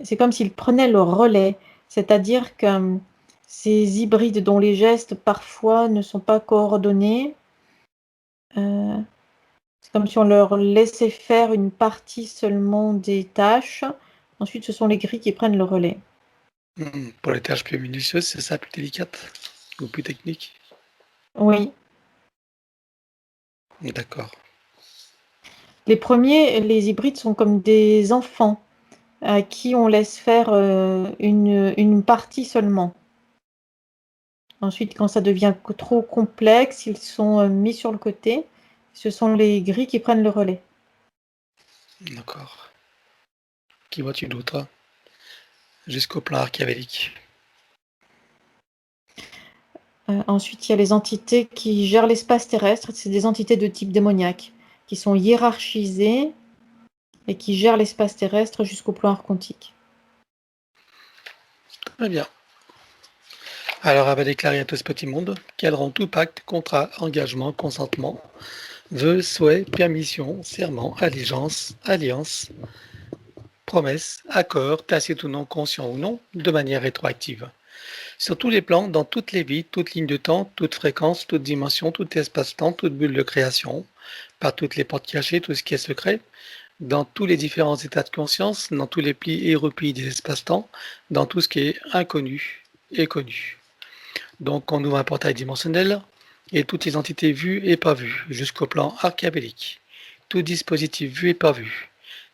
c'est comme s'ils prenaient le relais. C'est-à-dire que ces hybrides dont les gestes parfois ne sont pas coordonnés, euh, c'est comme si on leur laissait faire une partie seulement des tâches. Ensuite, ce sont les grilles qui prennent le relais. Pour les tâches plus minutieuses, c'est ça, plus délicate ou plus technique? Oui. D'accord. Les premiers, les hybrides sont comme des enfants à qui on laisse faire une partie seulement. Ensuite, quand ça devient trop complexe, ils sont mis sur le côté. Ce sont les gris qui prennent le relais. D'accord. Qui vois-tu d'autre? Jusqu'au plan archavélique. Ensuite, il y a les entités qui gèrent l'espace terrestre. C'est des entités de type démoniaque qui sont hiérarchisées et qui gèrent l'espace terrestre jusqu'au plan archontique. Très bien. Alors, elle va déclarer à tout ce petit monde qu'elle rend tout pacte, contrat, engagement, consentement, vœux, souhaits, permission, serment, allégeance, alliance, promesse, accord, tacite ou non, conscient ou non, de manière rétroactive. Sur tous les plans, dans toutes les vies, toutes lignes de temps, toute fréquence, toute dimension, tout espace-temps, toute bulle de création, par toutes les portes cachées, tout ce qui est secret, dans tous les différents états de conscience, dans tous les plis et replis des espaces-temps, dans tout ce qui est inconnu et connu. Donc on ouvre un portail dimensionnel et toutes les entités vues et pas vues, jusqu'au plan archabélique. Tout dispositif vu et pas vu.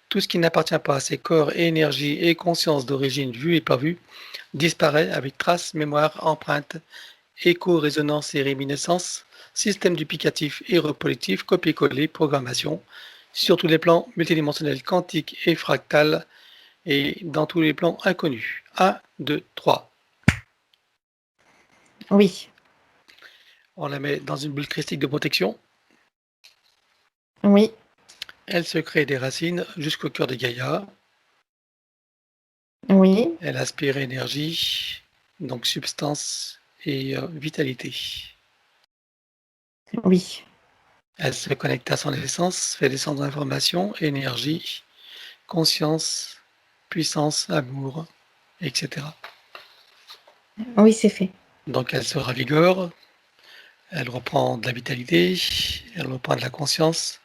Tout ce qui n'appartient pas à ces corps et énergie et conscience d'origine vue et pas vue disparaît avec traces, mémoire, empreinte, écho, résonance et réminiscence, système duplicatif et repolitif, copier-coller, programmation, sur tous les plans multidimensionnels quantiques et fractales et dans tous les plans inconnus. 1, 2, 3. Oui, On la met dans une bulle christique de protection. oui, Elle se crée des racines jusqu'au cœur de Gaïa. oui, Elle aspire énergie, donc substance et vitalité. oui, Elle se connecte à son essence, fait descendre l'information, énergie, conscience, puissance, amour, etc. oui, c'est fait. Donc elle se ravigore, elle reprend de la vitalité, elle reprend de la conscience,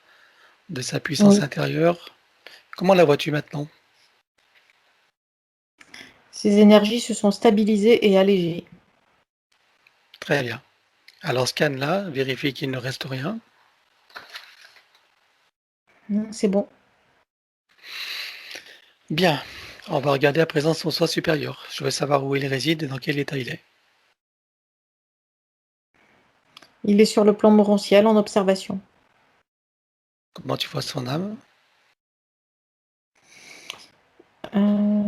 de sa puissance Oui. intérieure. Comment la vois-tu maintenant? Ces énergies se sont stabilisées et allégées. Très bien. Alors scanne-la, vérifie qu'il ne reste rien. C'est bon. Bien. On va regarder à présent son soi supérieur. Je veux savoir où il réside et dans quel état il est. Il est sur le plan morontiel en observation. Comment tu vois son âme? Euh,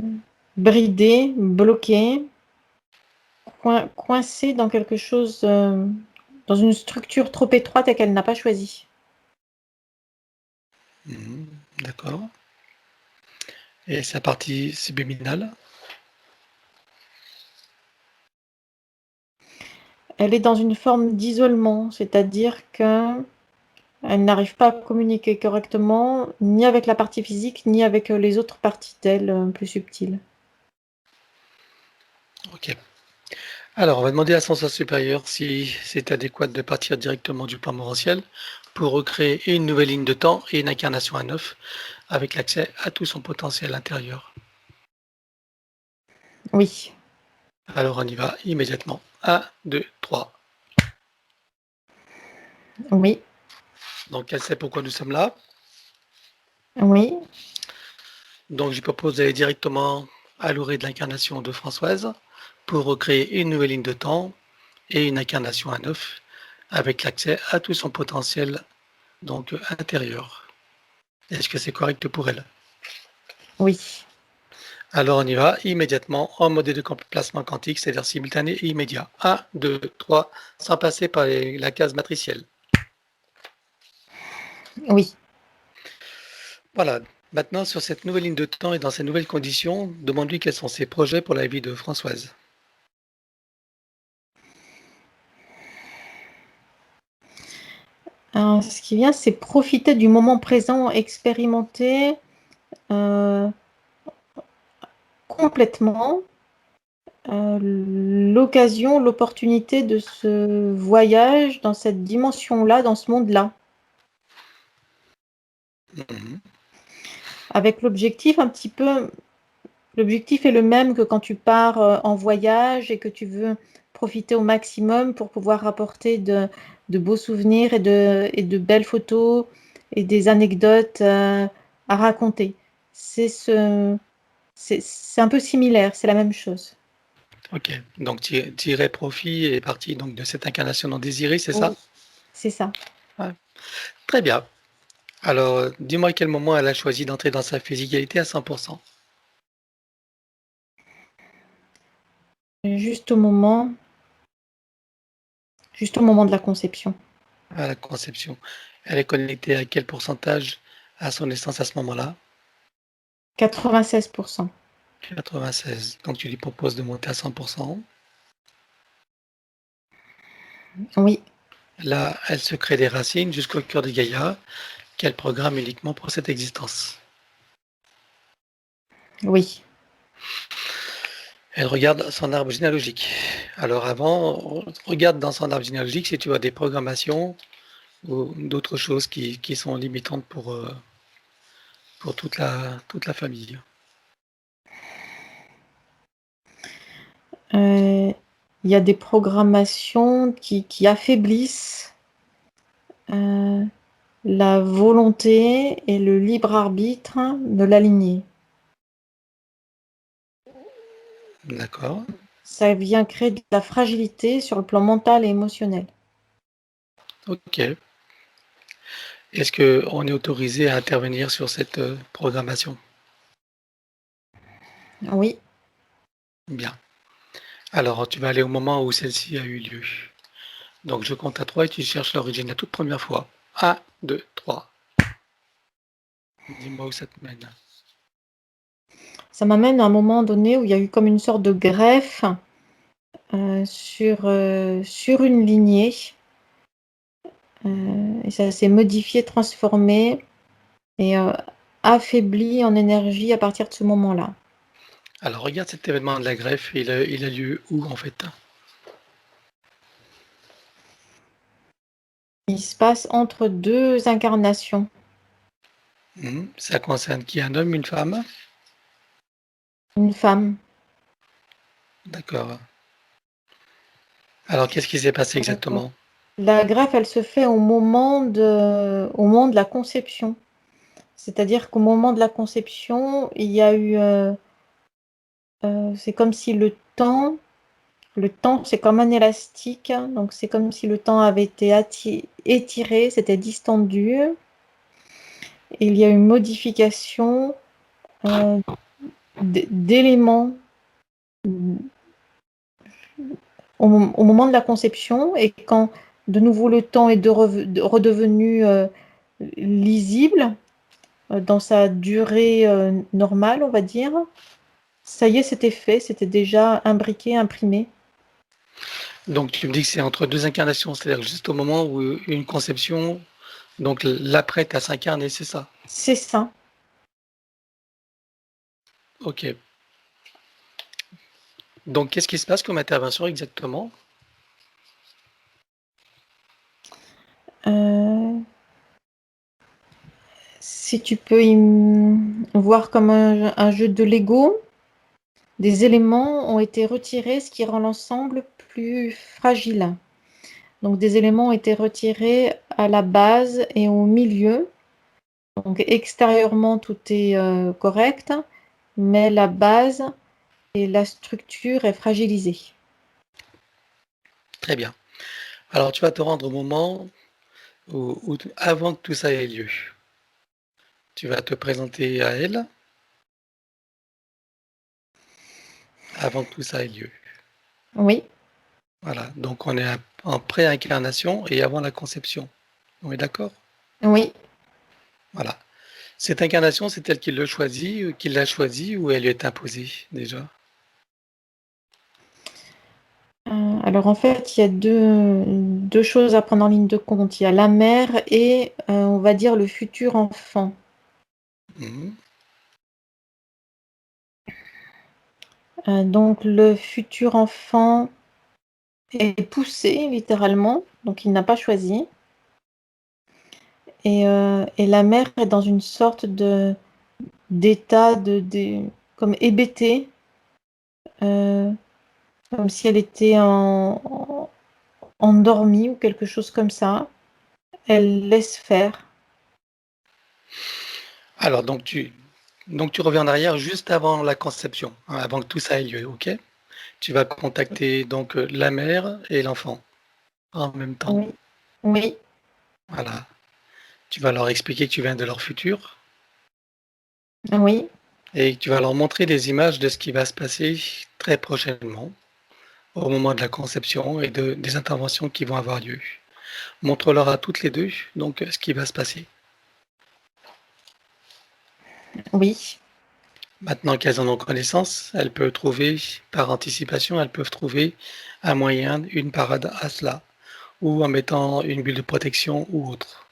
Bridé, bloqué, coincé dans quelque chose, dans une structure trop étroite et qu'elle n'a pas choisie. D'accord. Et sa partie subliminale? elle est dans une forme d'isolement, c'est-à-dire que elle n'arrive pas à communiquer correctement, ni avec la partie physique, ni avec les autres parties d'elle plus subtiles. Ok. Alors, on va demander à son soi supérieur si c'est adéquat de partir directement du plan morantiel pour recréer une nouvelle ligne de temps et une incarnation à neuf avec l'accès à tout son potentiel intérieur. Oui, Alors, on y va immédiatement. 1, 2, 3. oui, Donc, elle sait pourquoi nous sommes là. oui, Donc, je propose d'aller directement à l'orée de l'incarnation de Françoise pour recréer une nouvelle ligne de temps et une incarnation à neuf avec l'accès à tout son potentiel donc intérieur. Est-ce que c'est correct pour elle? oui. Alors on y va immédiatement en mode de placement quantique, c'est-à-dire simultané et immédiat. 1, 2, 3, sans passer par la case matricielle. Oui. Voilà. Maintenant, sur cette nouvelle ligne de temps et dans ces nouvelles conditions, demande-lui quels sont ses projets pour la vie de Françoise. Alors, ce qui vient, c'est profiter du moment présent, expérimenter complètement l'occasion, l'opportunité de ce voyage dans cette dimension-là, dans ce monde-là. Mhm. Avec l'objectif un petit peu, l'objectif est le même que quand tu pars en voyage et que tu veux profiter au maximum pour pouvoir rapporter de beaux souvenirs et de belles photos et des anecdotes à raconter. C'est un peu similaire, c'est la même chose. Ok, donc tirer profit et partie donc de cette incarnation non désirée, c'est ça? Oui, c'est ça. Ouais. Très bien. Alors, dis-moi à quel moment elle a choisi d'entrer dans sa physicalité à 100%. Juste au moment de la conception. À la conception. Elle est connectée à quel pourcentage à son essence à ce moment-là? 96%. 96. Donc tu lui proposes de monter à 100%. Oui, Là, elle se crée des racines jusqu'au cœur de Gaïa, qu'elle programme uniquement pour cette existence. oui. Elle regarde son arbre généalogique. Alors avant, regarde dans son arbre généalogique si tu as des programmations ou d'autres choses qui sont limitantes pour toute la famille. Il y a des programmations qui affaiblissent la volonté et le libre arbitre de la lignée. D'accord. Ça vient créer de la fragilité sur le plan mental et émotionnel. Ok. Est-ce qu'on est autorisé à intervenir sur cette programmation? Oui, Bien. Alors, tu vas aller au moment où celle-ci a eu lieu. Donc, je compte à 3 et tu cherches l'origine la toute première fois. 1, 2, 3. Dis-moi où ça te mène. ça m'amène à un moment donné où il y a eu comme une sorte de greffe sur une lignée. Et ça s'est modifié, transformé et affaibli en énergie à partir de ce moment-là. Alors, regarde cet événement de la greffe, il a lieu où en fait? Il se passe entre deux incarnations. Ça concerne qui? Un homme, une femme? Une femme. D'accord. Alors, qu'est-ce qui s'est passé exactement? La greffe, elle se fait au moment de la conception. C'est-à-dire qu'au moment de la conception, il y a eu, c'est comme si le temps, c'est comme un élastique, donc c'est comme si le temps avait été étiré, c'était distendu. Et il y a une modification d'éléments au moment de la conception, et quand de nouveau le temps est redevenu lisible dans sa durée normale, on va dire, ça y est, c'était fait, c'était déjà imbriqué, imprimé. Donc tu me dis que c'est entre deux incarnations, c'est-à-dire juste au moment où une conception, donc l'après à s'incarner, c'est ça? C'est ça. Ok. Donc qu'est-ce qui se passe comme intervention exactement? Euh, Si tu peux voir comme un jeu de Lego, des éléments ont été retirés, ce qui rend l'ensemble plus fragile. Donc des éléments ont été retirés à la base et au milieu. Donc extérieurement, tout est correct, mais la base et la structure est fragilisée. Très bien. Alors tu vas te rendre au moment avant que tout ça ait lieu. Tu vas te présenter à elle avant que tout ça ait lieu. Oui, Voilà. Donc on est en pré-incarnation et avant la conception. On est d'accord? oui. Voilà. Cette incarnation, c'est elle qui le choisit, qui l'a choisie ou elle lui est imposée déjà? Alors en fait, il y a deux choses à prendre en ligne de compte. Il y a la mère et on va dire le futur enfant. Mhm. Donc le futur enfant est poussé littéralement, donc il n'a pas choisi. Et la mère est dans une sorte d'état comme hébétée, euh, comme si elle était endormie ou quelque chose comme ça. Elle laisse faire. Alors donc tu reviens en arrière juste avant la conception, hein, avant que tout ça ait lieu, ok? Tu vas contacter donc la mère et l'enfant en même temps. Oui, oui, Voilà. Tu vas leur expliquer que tu viens de leur futur oui, et que tu vas leur montrer des images de ce qui va se passer très prochainement au moment de la conception et des interventions qui vont avoir lieu. Montre-leur à toutes les deux donc ce qui va se passer. oui, Maintenant qu'elles en ont connaissance, elles peuvent trouver, par anticipation, elles peuvent trouver un moyen, une parade à cela, ou en mettant une bulle de protection ou autre.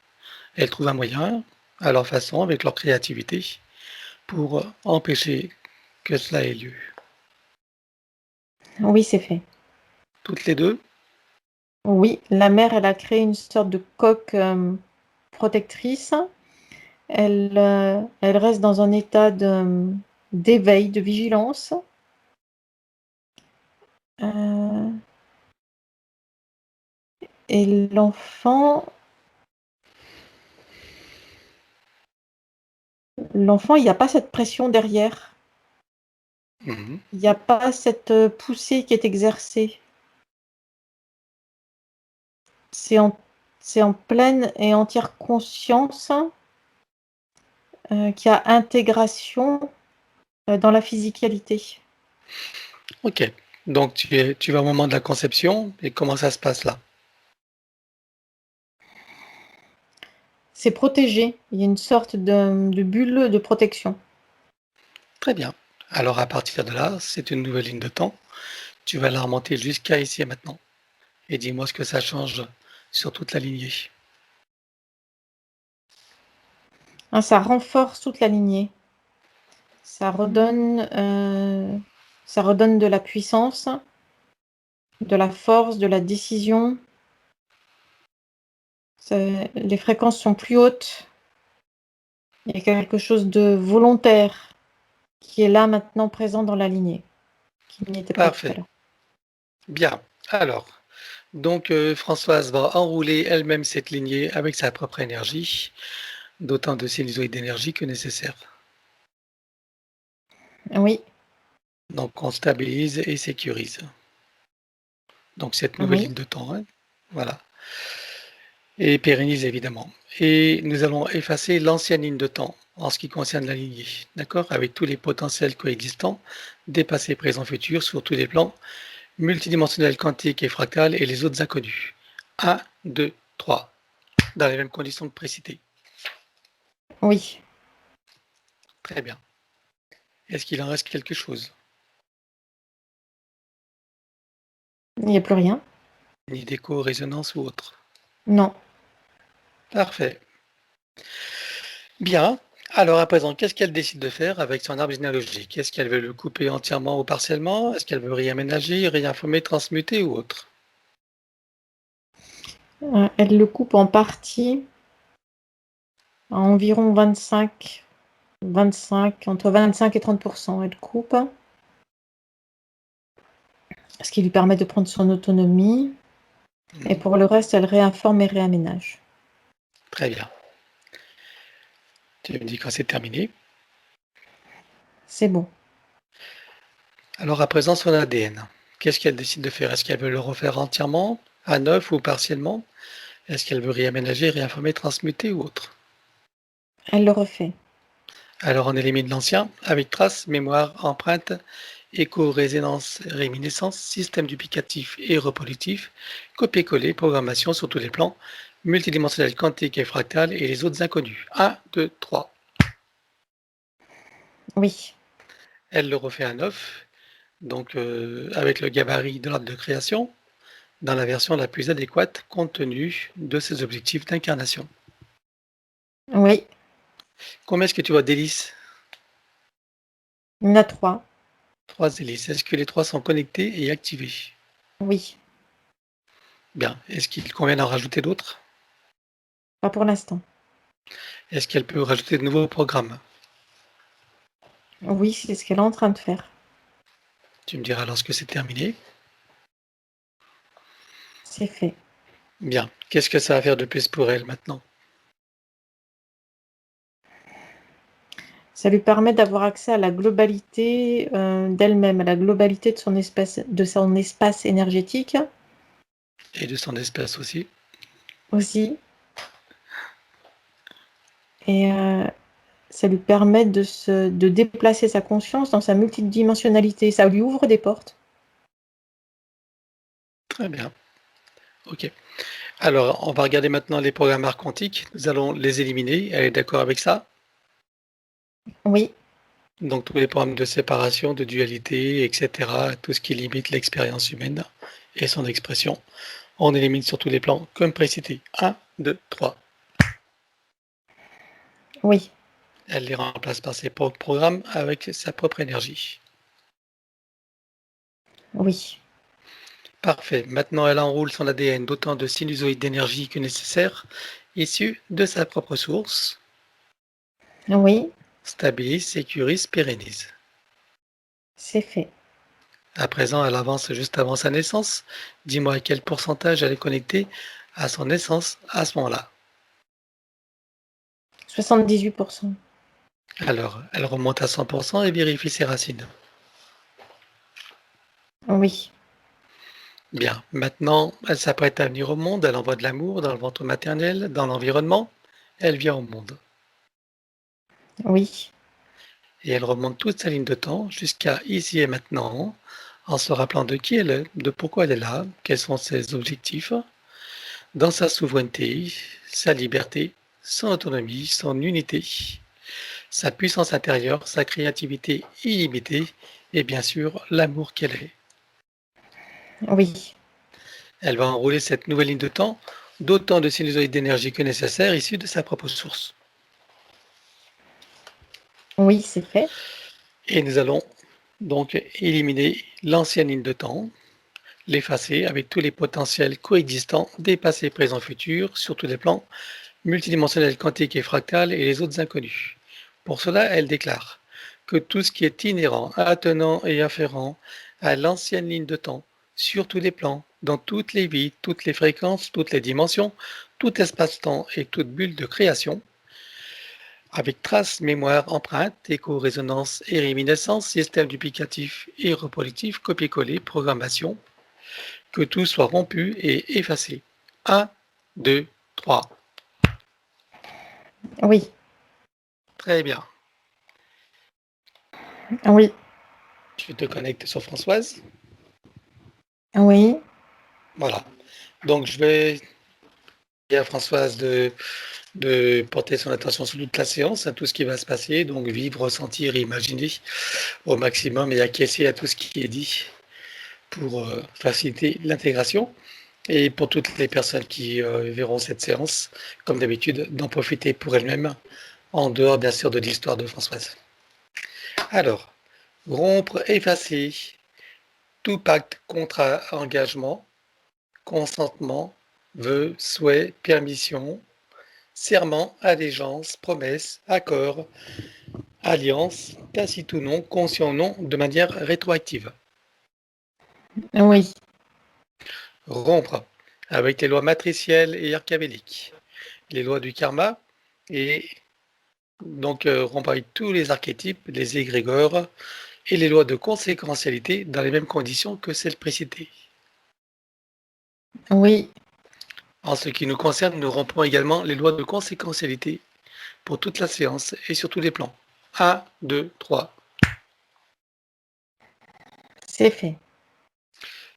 Elles trouvent un moyen, à leur façon, avec leur créativité, pour empêcher que cela ait lieu. oui, c'est fait. Toutes les deux, Oui, la mère, elle a créé une sorte de coque protectrice. Elle reste dans un état d'éveil, de vigilance. Euh, et l'enfant, il n'y a pas cette pression derrière. mhm, Il n'y a pas cette poussée qui est exercée. C'est en, c'est en pleine et entière conscience qu'il y a intégration dans la physicalité. ok. Donc tu vas au moment de la conception et comment ça se passe là? C'est protégé. Il y a une sorte de bulle de protection. Très bien. Alors à partir de là, c'est une nouvelle ligne de temps. Tu vas la remonter jusqu'à ici et maintenant. Et dis-moi ce que ça change sur toute la lignée. Hein, ça renforce toute la lignée. Ça redonne de la puissance, de la force, de la décision. Les fréquences sont plus hautes. Il y a quelque chose de volontaire qui est là maintenant présent dans la lignée, qui n'y était pas tout à Parfait. l'heure. Bien. Alors, donc Françoise va enrouler elle-même cette lignée avec sa propre énergie, d'autant de sinusoïdes d'énergie que nécessaire. Oui, Donc on stabilise et sécurise. Donc cette nouvelle oui, ligne de temps, hein, voilà. Et pérennise évidemment. Et nous allons effacer l'ancienne ligne de temps en ce qui concerne la lignée, d'accord? Avec tous les potentiels coexistants, des passés, présents, futurs, sur tous les plans, multidimensionnels, quantiques et fractales et les autres inconnus. Un, 2, 3, dans les mêmes conditions que précitées. oui. Très bien. Est-ce qu'il en reste quelque chose? Il n'y a plus rien. ni d'écho, résonance ou autre. Non. Parfait. Bien. Alors à présent, qu'est-ce qu'elle décide de faire avec son arbre généalogique? Est-ce qu'elle veut le couper entièrement ou partiellement? Est-ce qu'elle veut réaménager, réinformer, transmuter ou autre? Elle le coupe en parties à environ 25, entre 25 et 30%. Elle coupe, ce qui lui permet de prendre son autonomie. Et pour le reste, elle réinforme et réaménage. Très bien. Tu me dis quand c'est terminé. C'est bon. Alors à présent, son ADN. Qu'est-ce qu'elle décide de faire? Est-ce qu'elle veut le refaire entièrement, à neuf ou partiellement? Est-ce qu'elle veut réaménager, réinformer, transmuter ou autre? Elle le refait. Alors on élimine l'ancien avec trace, mémoire, empreinte, écho, résonance, réminiscence, système duplicatif et reproductif, copier-coller, programmation sur tous les plans, multidimensionnel, quantique et fractal et les autres inconnus. 1, 2, 3. Oui. Elle le refait à neuf, donc avec le gabarit de l'ordre de création, dans la version la plus adéquate compte tenu de ses objectifs d'incarnation. Oui. Combien est-ce que tu vois d'hélices? Il y en a 3. 3 hélices. Est-ce que les 3 sont connectés et activés? Oui. Bien. Est-ce qu'il convient d'en rajouter d'autres? Pas pour l'instant. Est-ce qu'elle peut rajouter de nouveaux programmes? Oui, c'est ce qu'elle est en train de faire. Tu me diras lorsque c'est terminé. C'est fait. Bien. Qu'est-ce que ça va faire de plus pour elle maintenant? Ça lui permet d'avoir accès à la globalité d'elle-même, à la globalité de son espace énergétique Et de son espèce aussi. aussi. Et ça lui permet de déplacer sa conscience dans sa multidimensionnalité. Ça lui ouvre des portes. Très bien. OK. Alors, on va regarder maintenant les programmes arcs quantiques. Nous allons les éliminer. Elle est d'accord avec ça? Oui. Donc, tous les programmes de séparation, de dualité, etc., tout ce qui limite l'expérience humaine et son expression, on élimine sur tous les plans, comme précité. 1, 2, 3. Oui. Elle les remplace par ses propres programmes avec sa propre énergie. Oui. Parfait. Maintenant, elle enroule son ADN d'autant de sinusoïdes d'énergie que nécessaire, issus de sa propre source, Oui. stabilise, sécurise, pérennise. C'est fait. À présent, elle avance juste avant sa naissance. Dis-moi à quel pourcentage elle est connectée à son naissance à ce moment-là. 78%. Alors, elle remonte à 100% et vérifie ses racines. Oui. Bien. Maintenant, elle s'apprête à venir au monde. Elle envoie de l'amour dans le ventre maternel, dans l'environnement. Elle vient au monde. Oui. Et elle remonte toute sa ligne de temps jusqu'à ici et maintenant, en se rappelant de qui elle est, de pourquoi elle est là, quels sont ses objectifs, dans sa souveraineté, sa liberté, son autonomie, son unité, sa puissance intérieure, sa créativité illimitée et bien sûr l'amour qu'elle est. Oui. Elle va enrouler cette nouvelle ligne de temps d'autant de sinusoïdes d'énergie que nécessaire issus de sa propre source. Oui, c'est fait. Et nous allons donc éliminer l'ancienne ligne de temps, l'effacer avec tous les potentiels coexistants des passés, présents, futurs, sur tous les plans, multidimensionnels, quantiques et fractales et les autres inconnus. Pour cela, elle déclare que tout ce qui est inhérent, attenant et afférent à l'ancienne ligne de temps, sur tous les plans, dans toutes les vies, toutes les fréquences, toutes les dimensions, tout espace-temps et toute bulle de création, avec traces, mémoire, empreinte, écho, résonance et réminiscence, système duplicatif et reproductif, copier-coller, programmation, que tout soit rompu et effacé. 1, 2, 3. Oui. Très bien. Oui. Tu te connectes sur Françoise. Oui. Voilà. Donc, je vais dire à Françoise de porter son attention sur toute la séance, à tout ce qui va se passer, donc vivre, ressentir et imaginer au maximum et acquiescer à tout ce qui est dit pour faciliter l'intégration. Et pour toutes les personnes qui verront cette séance, comme d'habitude, d'en profiter pour elles-mêmes, en dehors bien sûr de l'histoire de Françoise. Alors, rompre, effacer tout pacte, contrat, engagement, consentement, vœu, souhait, permission, serment, allégeance, promesse, accord, alliance, tacite ou non, conscient ou non, de manière rétroactive. Oui, Rompre avec les lois matricielles et archabéliques, les lois du karma, et donc rompre avec tous les archétypes, les égrégores et les lois de conséquentialité dans les mêmes conditions que celles précitées. oui, En ce qui nous concerne, nous rompons également les lois de conséquentialité pour toute la séance et sur tous les plans. 1, 2, 3. c'est fait.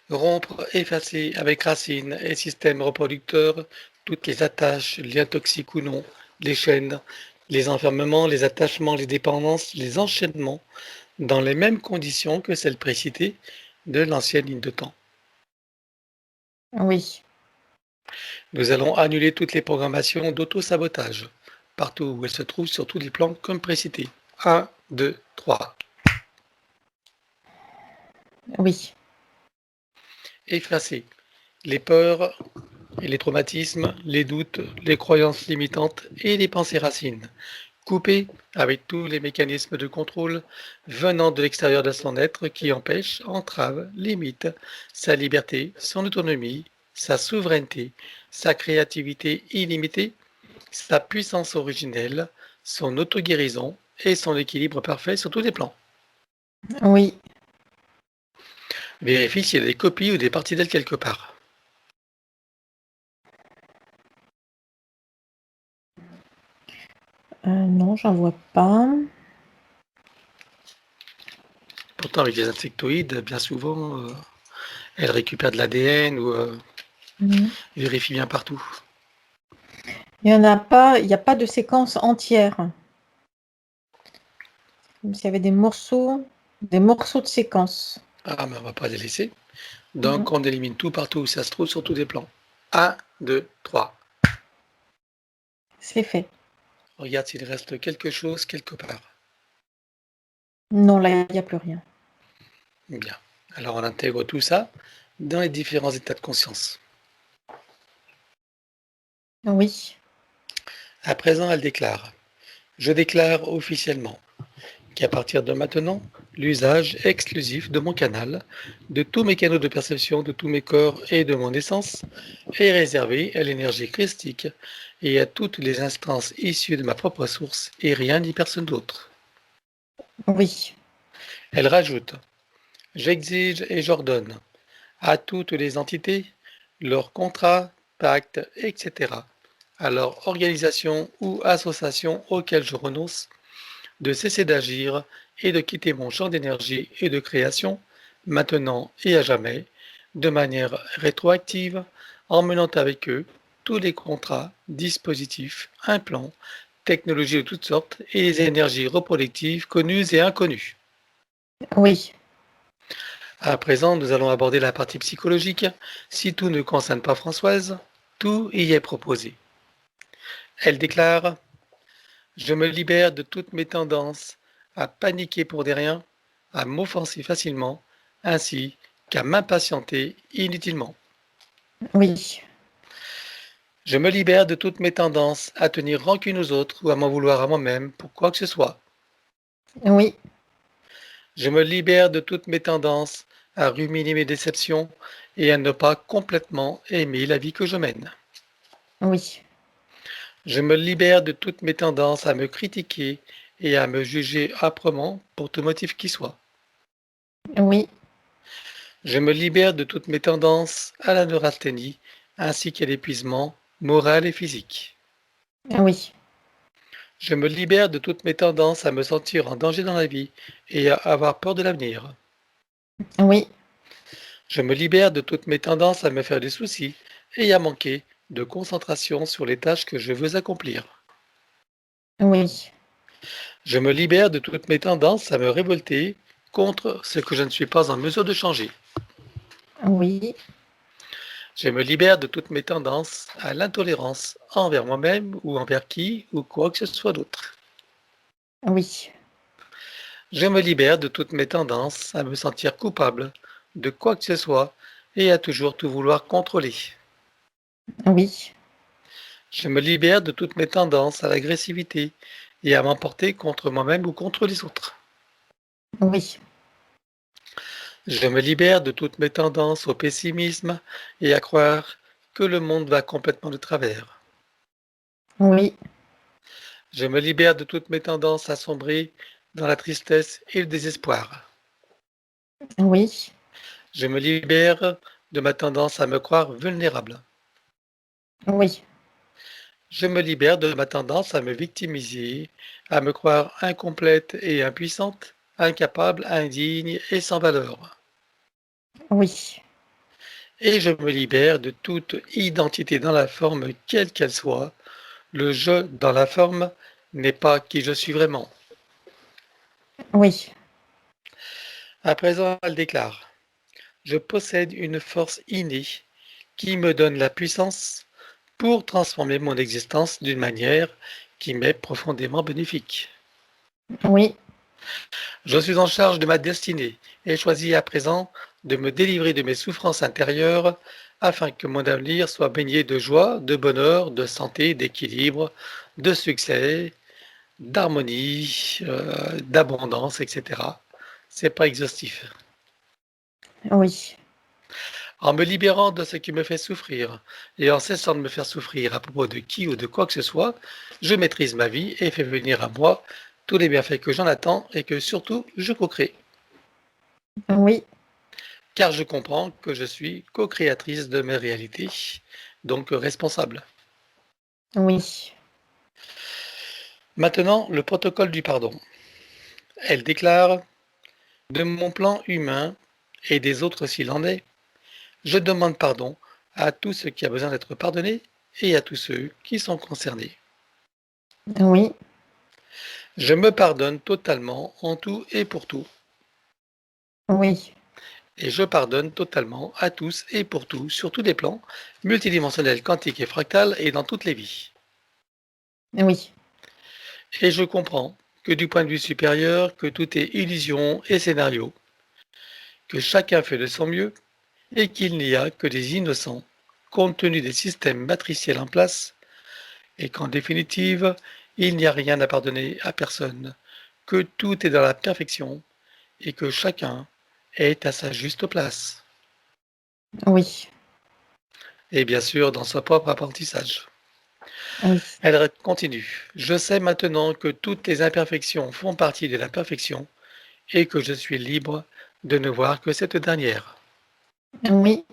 Rompre, effacer avec racines et système reproducteur toutes les attaches, liens toxiques ou non, les chaînes, les enfermements, les attachements, les dépendances, les enchaînements, dans les mêmes conditions que celles précitées de l'ancienne ligne de temps. Oui, Nous allons annuler toutes les programmations d'auto-sabotage, partout où elles se trouvent sur tous les plans comme précité. 1, 2, 3. oui, Effacer les peurs et les traumatismes, les doutes, les croyances limitantes et les pensées racines. Couper avec tous les mécanismes de contrôle venant de l'extérieur de son être qui empêchent, entravent, limitent sa liberté, son autonomie, sa souveraineté, sa créativité illimitée, sa puissance originelle, son auto-guérison et son équilibre parfait sur tous les plans. oui. Vérifie s'il y a des copies ou des parties d'elle quelque part. Non, j'en vois pas. Pourtant, avec les insectoïdes, bien souvent, elles récupèrent de l'ADN ou Mhm. vérifient bien partout. Il y en a pas, il n'y a pas de séquence entière. Comme s'il y avait des morceaux de séquence. Ah, mais on va pas les laisser. Mhm. Donc, on élimine tout partout où ça se trouve sur tous les plans. 1, 2, 3. C'est fait. Regarde s'il reste quelque chose quelque part. Non, là, il n'y a plus rien. Bien. Alors, on intègre tout ça dans les différents états de conscience. Oui, À présent, elle déclare. Je déclare officiellement qu'à partir de maintenant, l'usage exclusif de mon canal, de tous mes canaux de perception, de tous mes corps et de mon essence est réservé à l'énergie christique et à toutes les instances issues de ma propre source et rien ni personne d'autre. oui, Elle rajoute, j'exige et j'ordonne à toutes les entités, leurs contrats, pactes, etc., à leur organisation ou association auxquelles je renonce, de cesser d'agir et de quitter mon champ d'énergie et de création, maintenant et à jamais, de manière rétroactive, emmenant avec eux tous les contrats, dispositifs, implants, technologies de toutes sortes et les énergies reproductives connues et inconnues. oui, À présent, nous allons aborder la partie psychologique. Si tout ne concerne pas Françoise, tout y est proposé. Elle déclare je me libère de toutes mes tendances à paniquer pour des riens, à m'offenser facilement, ainsi qu'à m'impatienter inutilement. oui, Je me libère de toutes mes tendances à tenir rancune aux autres ou à m'en vouloir à moi-même pour quoi que ce soit. oui, Je me libère de toutes mes tendances à ruminer mes déceptions et à ne pas complètement aimer la vie que je mène. oui, Je me libère de toutes mes tendances à me critiquer et à me juger âprement pour tout motif qui soit. oui, Je me libère de toutes mes tendances à la neurasthénie ainsi qu'à l'épuisement moral et physique. oui, Je me libère de toutes mes tendances à me sentir en danger dans la vie et à avoir peur de l'avenir. oui, Je me libère de toutes mes tendances à me faire des soucis et à manquer de concentration sur les tâches que je veux accomplir. oui, Je me libère de toutes mes tendances à me révolter contre ce que je ne suis pas en mesure de changer. oui, Je me libère de toutes mes tendances à l'intolérance envers moi-même ou envers qui ou quoi que ce soit d'autre. Oui. Je me libère de toutes mes tendances à me sentir coupable de quoi que ce soit et à toujours tout vouloir contrôler. Oui. Je me libère de toutes mes tendances à l'agressivité et à m'emporter contre moi-même ou contre les autres. Oui. Je me libère de toutes mes tendances au pessimisme et à croire que le monde va complètement de travers. Oui. Je me libère de toutes mes tendances à sombrer dans la tristesse et le désespoir. Oui. Je me libère de ma tendance à me croire vulnérable. Oui. Je me libère de ma tendance à me victimiser, à me croire incomplète et impuissante, incapable, indigne et sans valeur. Oui. Et je me libère de toute identité dans la forme quelle qu'elle soit. Le je dans la forme n'est pas qui je suis vraiment. Oui. À présent, elle déclare: je possède une force innée qui me donne la puissance pour transformer mon existence d'une manière qui m'est profondément bénéfique. Oui. Je suis en charge de ma destinée et choisis à présent de me délivrer de mes souffrances intérieures afin que mon avenir soit baigné de joie, de bonheur, de santé, d'équilibre, de succès, d'harmonie, d'abondance, etc. C'est pas exhaustif. Oui. En me libérant de ce qui me fait souffrir et en cessant de me faire souffrir à propos de qui ou de quoi que ce soit, je maîtrise ma vie et fais venir à moi tous les bienfaits que j'en attends et que surtout je co-crée. Oui. Car je comprends que je suis co-créatrice de mes réalités, donc responsable. Oui. Maintenant, le protocole du pardon. Elle déclare: de mon plan humain et des autres s'il en est, je demande pardon à tout ce qui a besoin d'être pardonné et à tous ceux qui sont concernés. Oui. Je me pardonne totalement en tout et pour tout. Oui. Et je pardonne totalement à tous et pour tout sur tous les plans, multidimensionnels, quantiques et fractales et dans toutes les vies. Oui. Et je comprends que du point de vue supérieur, que tout est illusion et scénario, que chacun fait de son mieux et qu'il n'y a que des innocents, compte tenu des systèmes matriciels en place, et qu'en définitive, il n'y a rien à pardonner à personne, que tout est dans la perfection et que chacun est à sa juste place. Oui. Et bien sûr, dans son propre apprentissage. Oui. Elle continue. Je sais maintenant que toutes les imperfections font partie de la perfection et que je suis libre de ne voir que cette dernière. Oui.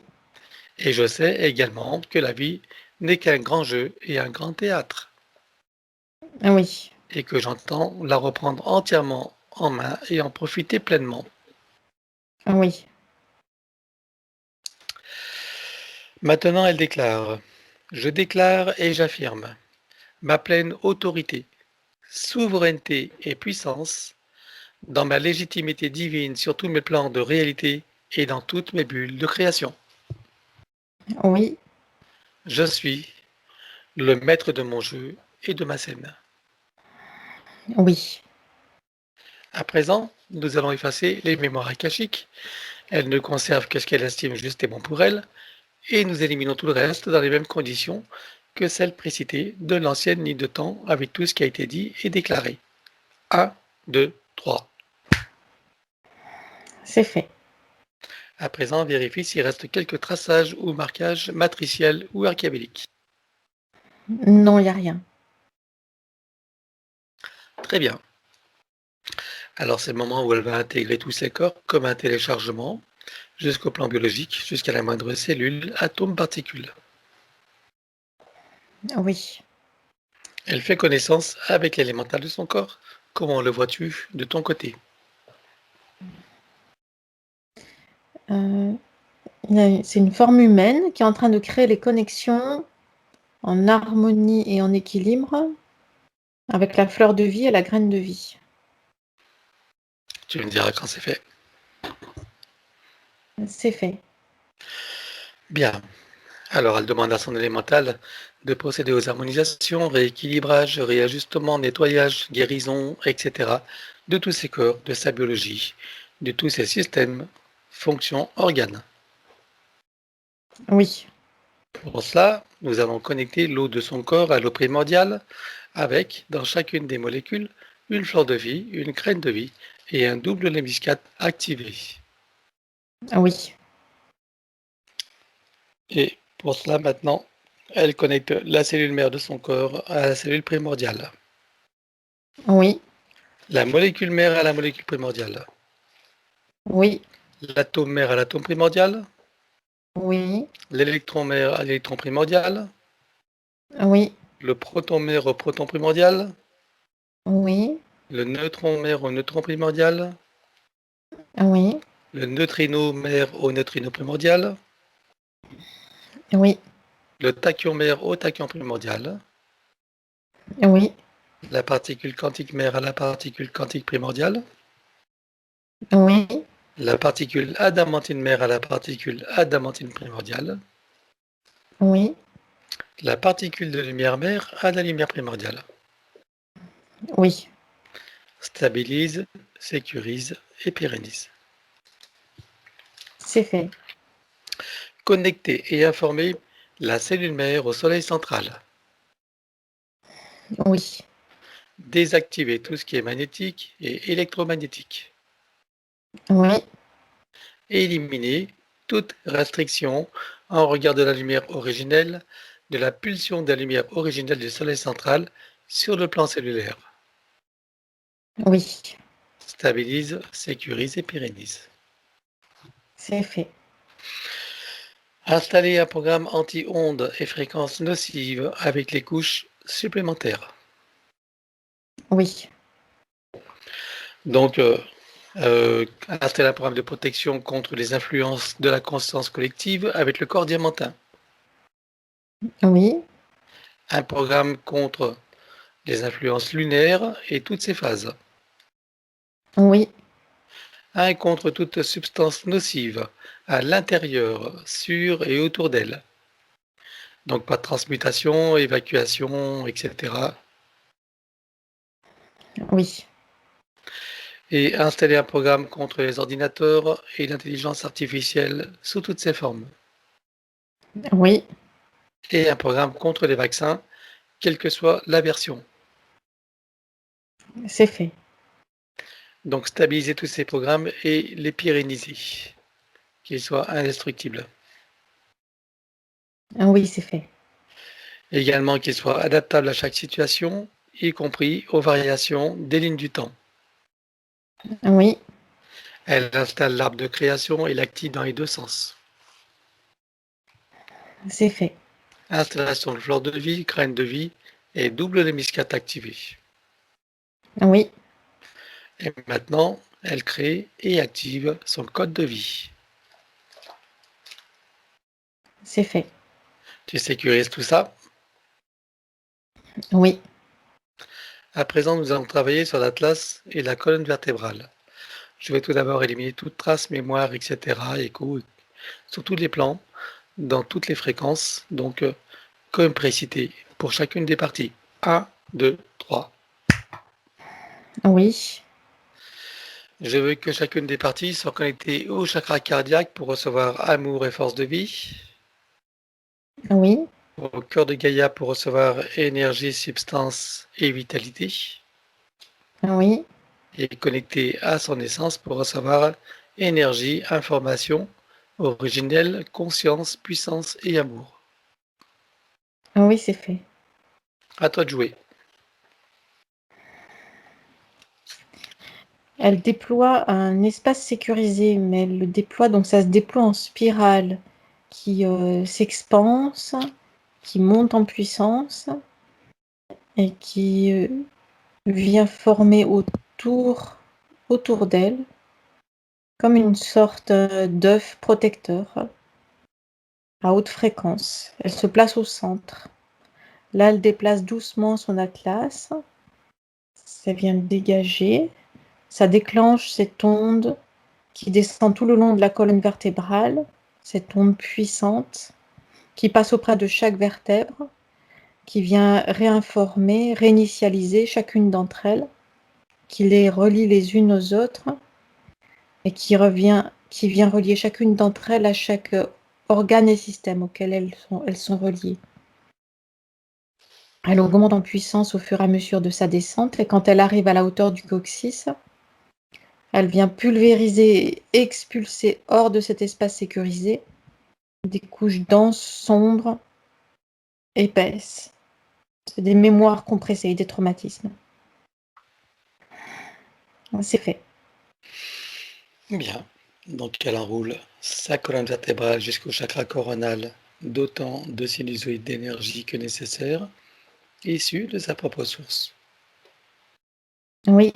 Et je sais également que la vie n'est qu'un grand jeu et un grand théâtre, Oui. et que j'entends la reprendre entièrement en main et en profiter pleinement. Oui. Maintenant, elle déclare: je déclare et j'affirme ma pleine autorité, souveraineté et puissance dans ma légitimité divine sur tous mes plans de réalité et dans toutes mes bulles de création. Oui. Je suis le maître de mon jeu et de ma scène. Oui. À présent, nous allons effacer les mémoires akashiques. Elle ne conserve que ce qu'elle estime juste et bon pour elle, et nous éliminons tout le reste dans les mêmes conditions que celles précitées de l'ancienne ligne de temps avec tout ce qui a été dit et déclaré. 1, 2, 3. C'est fait. À présent, vérifie s'il reste quelques traçages ou marquages matriciels ou archiabéliques. Non, il n'y a rien. Très bien. Alors c'est le moment où elle va intégrer tous ses corps comme un téléchargement jusqu'au plan biologique, jusqu'à la moindre cellule, atome, particule. Oui. Elle fait connaissance avec l'élémental de son corps. Comment le vois-tu de ton côté? Euh, c'est une forme humaine qui est en train de créer les connexions en harmonie et en équilibre avec la fleur de vie et la graine de vie. Tu me diras quand c'est fait. C'est fait. Bien. Alors, elle demande à son élémental de procéder aux harmonisations, rééquilibrage, réajustement, nettoyage, guérison, etc. de tous ses corps, de sa biologie, de tous ses systèmes, fonctions, organes. Oui. Pour cela, nous allons connecter l'eau de son corps à l'eau primordiale avec, dans chacune des molécules, une fleur de vie, une graine de vie et un double lémiscate activé. Oui. Et pour cela, maintenant, elle connecte la cellule mère de son corps à la cellule primordiale. Oui. La molécule mère à la molécule primordiale. Oui. L'atome mère à l'atome primordial. Oui. L'électron mère à l'électron primordial. Oui. Le proton mère au proton primordial. Oui. Le neutron mère au neutron primordial. Oui. Le neutrino mère au neutrino primordial. Oui. Le tachyon mère au tachyon primordial. Oui. La particule quantique mère à la particule quantique primordiale. Oui. La particule adamantine mère à la particule adamantine primordiale. Oui. La particule de lumière mère à la lumière primordiale. Oui. Stabilise, sécurise et pérennise. C'est fait. Connecter et informer la cellule mère au soleil central. Oui. Désactiver tout ce qui est magnétique et électromagnétique. Oui. Éliminer toute restriction en regard de la lumière originelle, de la pulsion de la lumière originelle du soleil central sur le plan cellulaire. Oui. Stabilise, sécurise et pérennise. C'est fait. Installer un programme anti-ondes et fréquences nocives avec les couches supplémentaires. Oui. Donc, installer un programme de protection contre les influences de la conscience collective avec le corps diamantin. Oui. Un programme contre les influences lunaires et toutes ses phases. Oui. Un contre toute substance nocive à l'intérieur, sur et autour d'elle. Donc pas de transmutation, évacuation, etc. Oui. Et installer un programme contre les ordinateurs et l'intelligence artificielle sous toutes ses formes. Oui. Et un programme contre les vaccins, quelle que soit la version. C'est fait. Donc stabiliser tous ces programmes et les pérenniser, qu'ils soient indestructibles. Oui, c'est fait. Également qu'ils soient adaptables à chaque situation, y compris aux variations des lignes du temps. Oui. Elle installe l'arbre de création et l'active dans les deux sens. C'est fait. Installation de fleur de vie, graine de vie et double lémiscate activé. Oui. Et maintenant, elle crée et active son code de vie. C'est fait. Tu sécurises tout ça. Oui. À présent, nous allons travailler sur l'atlas et la colonne vertébrale. Je vais tout d'abord éliminer toute trace, mémoire, etc., écho, sur tous les plans, dans toutes les fréquences, donc comme précité pour chacune des parties. 1, 2, 3. Oui. Je veux que chacune des parties soit connectée au chakra cardiaque pour recevoir amour et force de vie, Oui. au cœur de Gaïa pour recevoir énergie, substance et vitalité, Oui. et connectée à son essence pour recevoir énergie, information, originelle, conscience, puissance et amour. Oui, c'est fait. À toi de jouer. Elle déploie un espace sécurisé, mais elle le déploie, donc ça se déploie en spirale qui s'expanse, qui monte en puissance et qui vient former autour d'elle comme une sorte d'œuf protecteur à haute fréquence. Elle se place au centre. Là, elle déplace doucement son atlas. Ça vient dégager. Ça déclenche cette onde qui descend tout le long de la colonne vertébrale, cette onde puissante qui passe auprès de chaque vertèbre, qui vient réinformer, réinitialiser chacune d'entre elles, qui les relie les unes aux autres et qui vient relier chacune d'entre elles à chaque organe et système auquel elles sont reliées. Elle augmente en puissance au fur et à mesure de sa descente et quand elle arrive à la hauteur du coccyx, elle vient pulvériser et expulser hors de cet espace sécurisé des couches denses, sombres, épaisses. C'est des mémoires compressées et des traumatismes. C'est fait. Bien. Donc, elle enroule sa colonne vertébrale jusqu'au chakra coronal d'autant de sinusoïdes d'énergie que nécessaire, issus de sa propre source. Oui.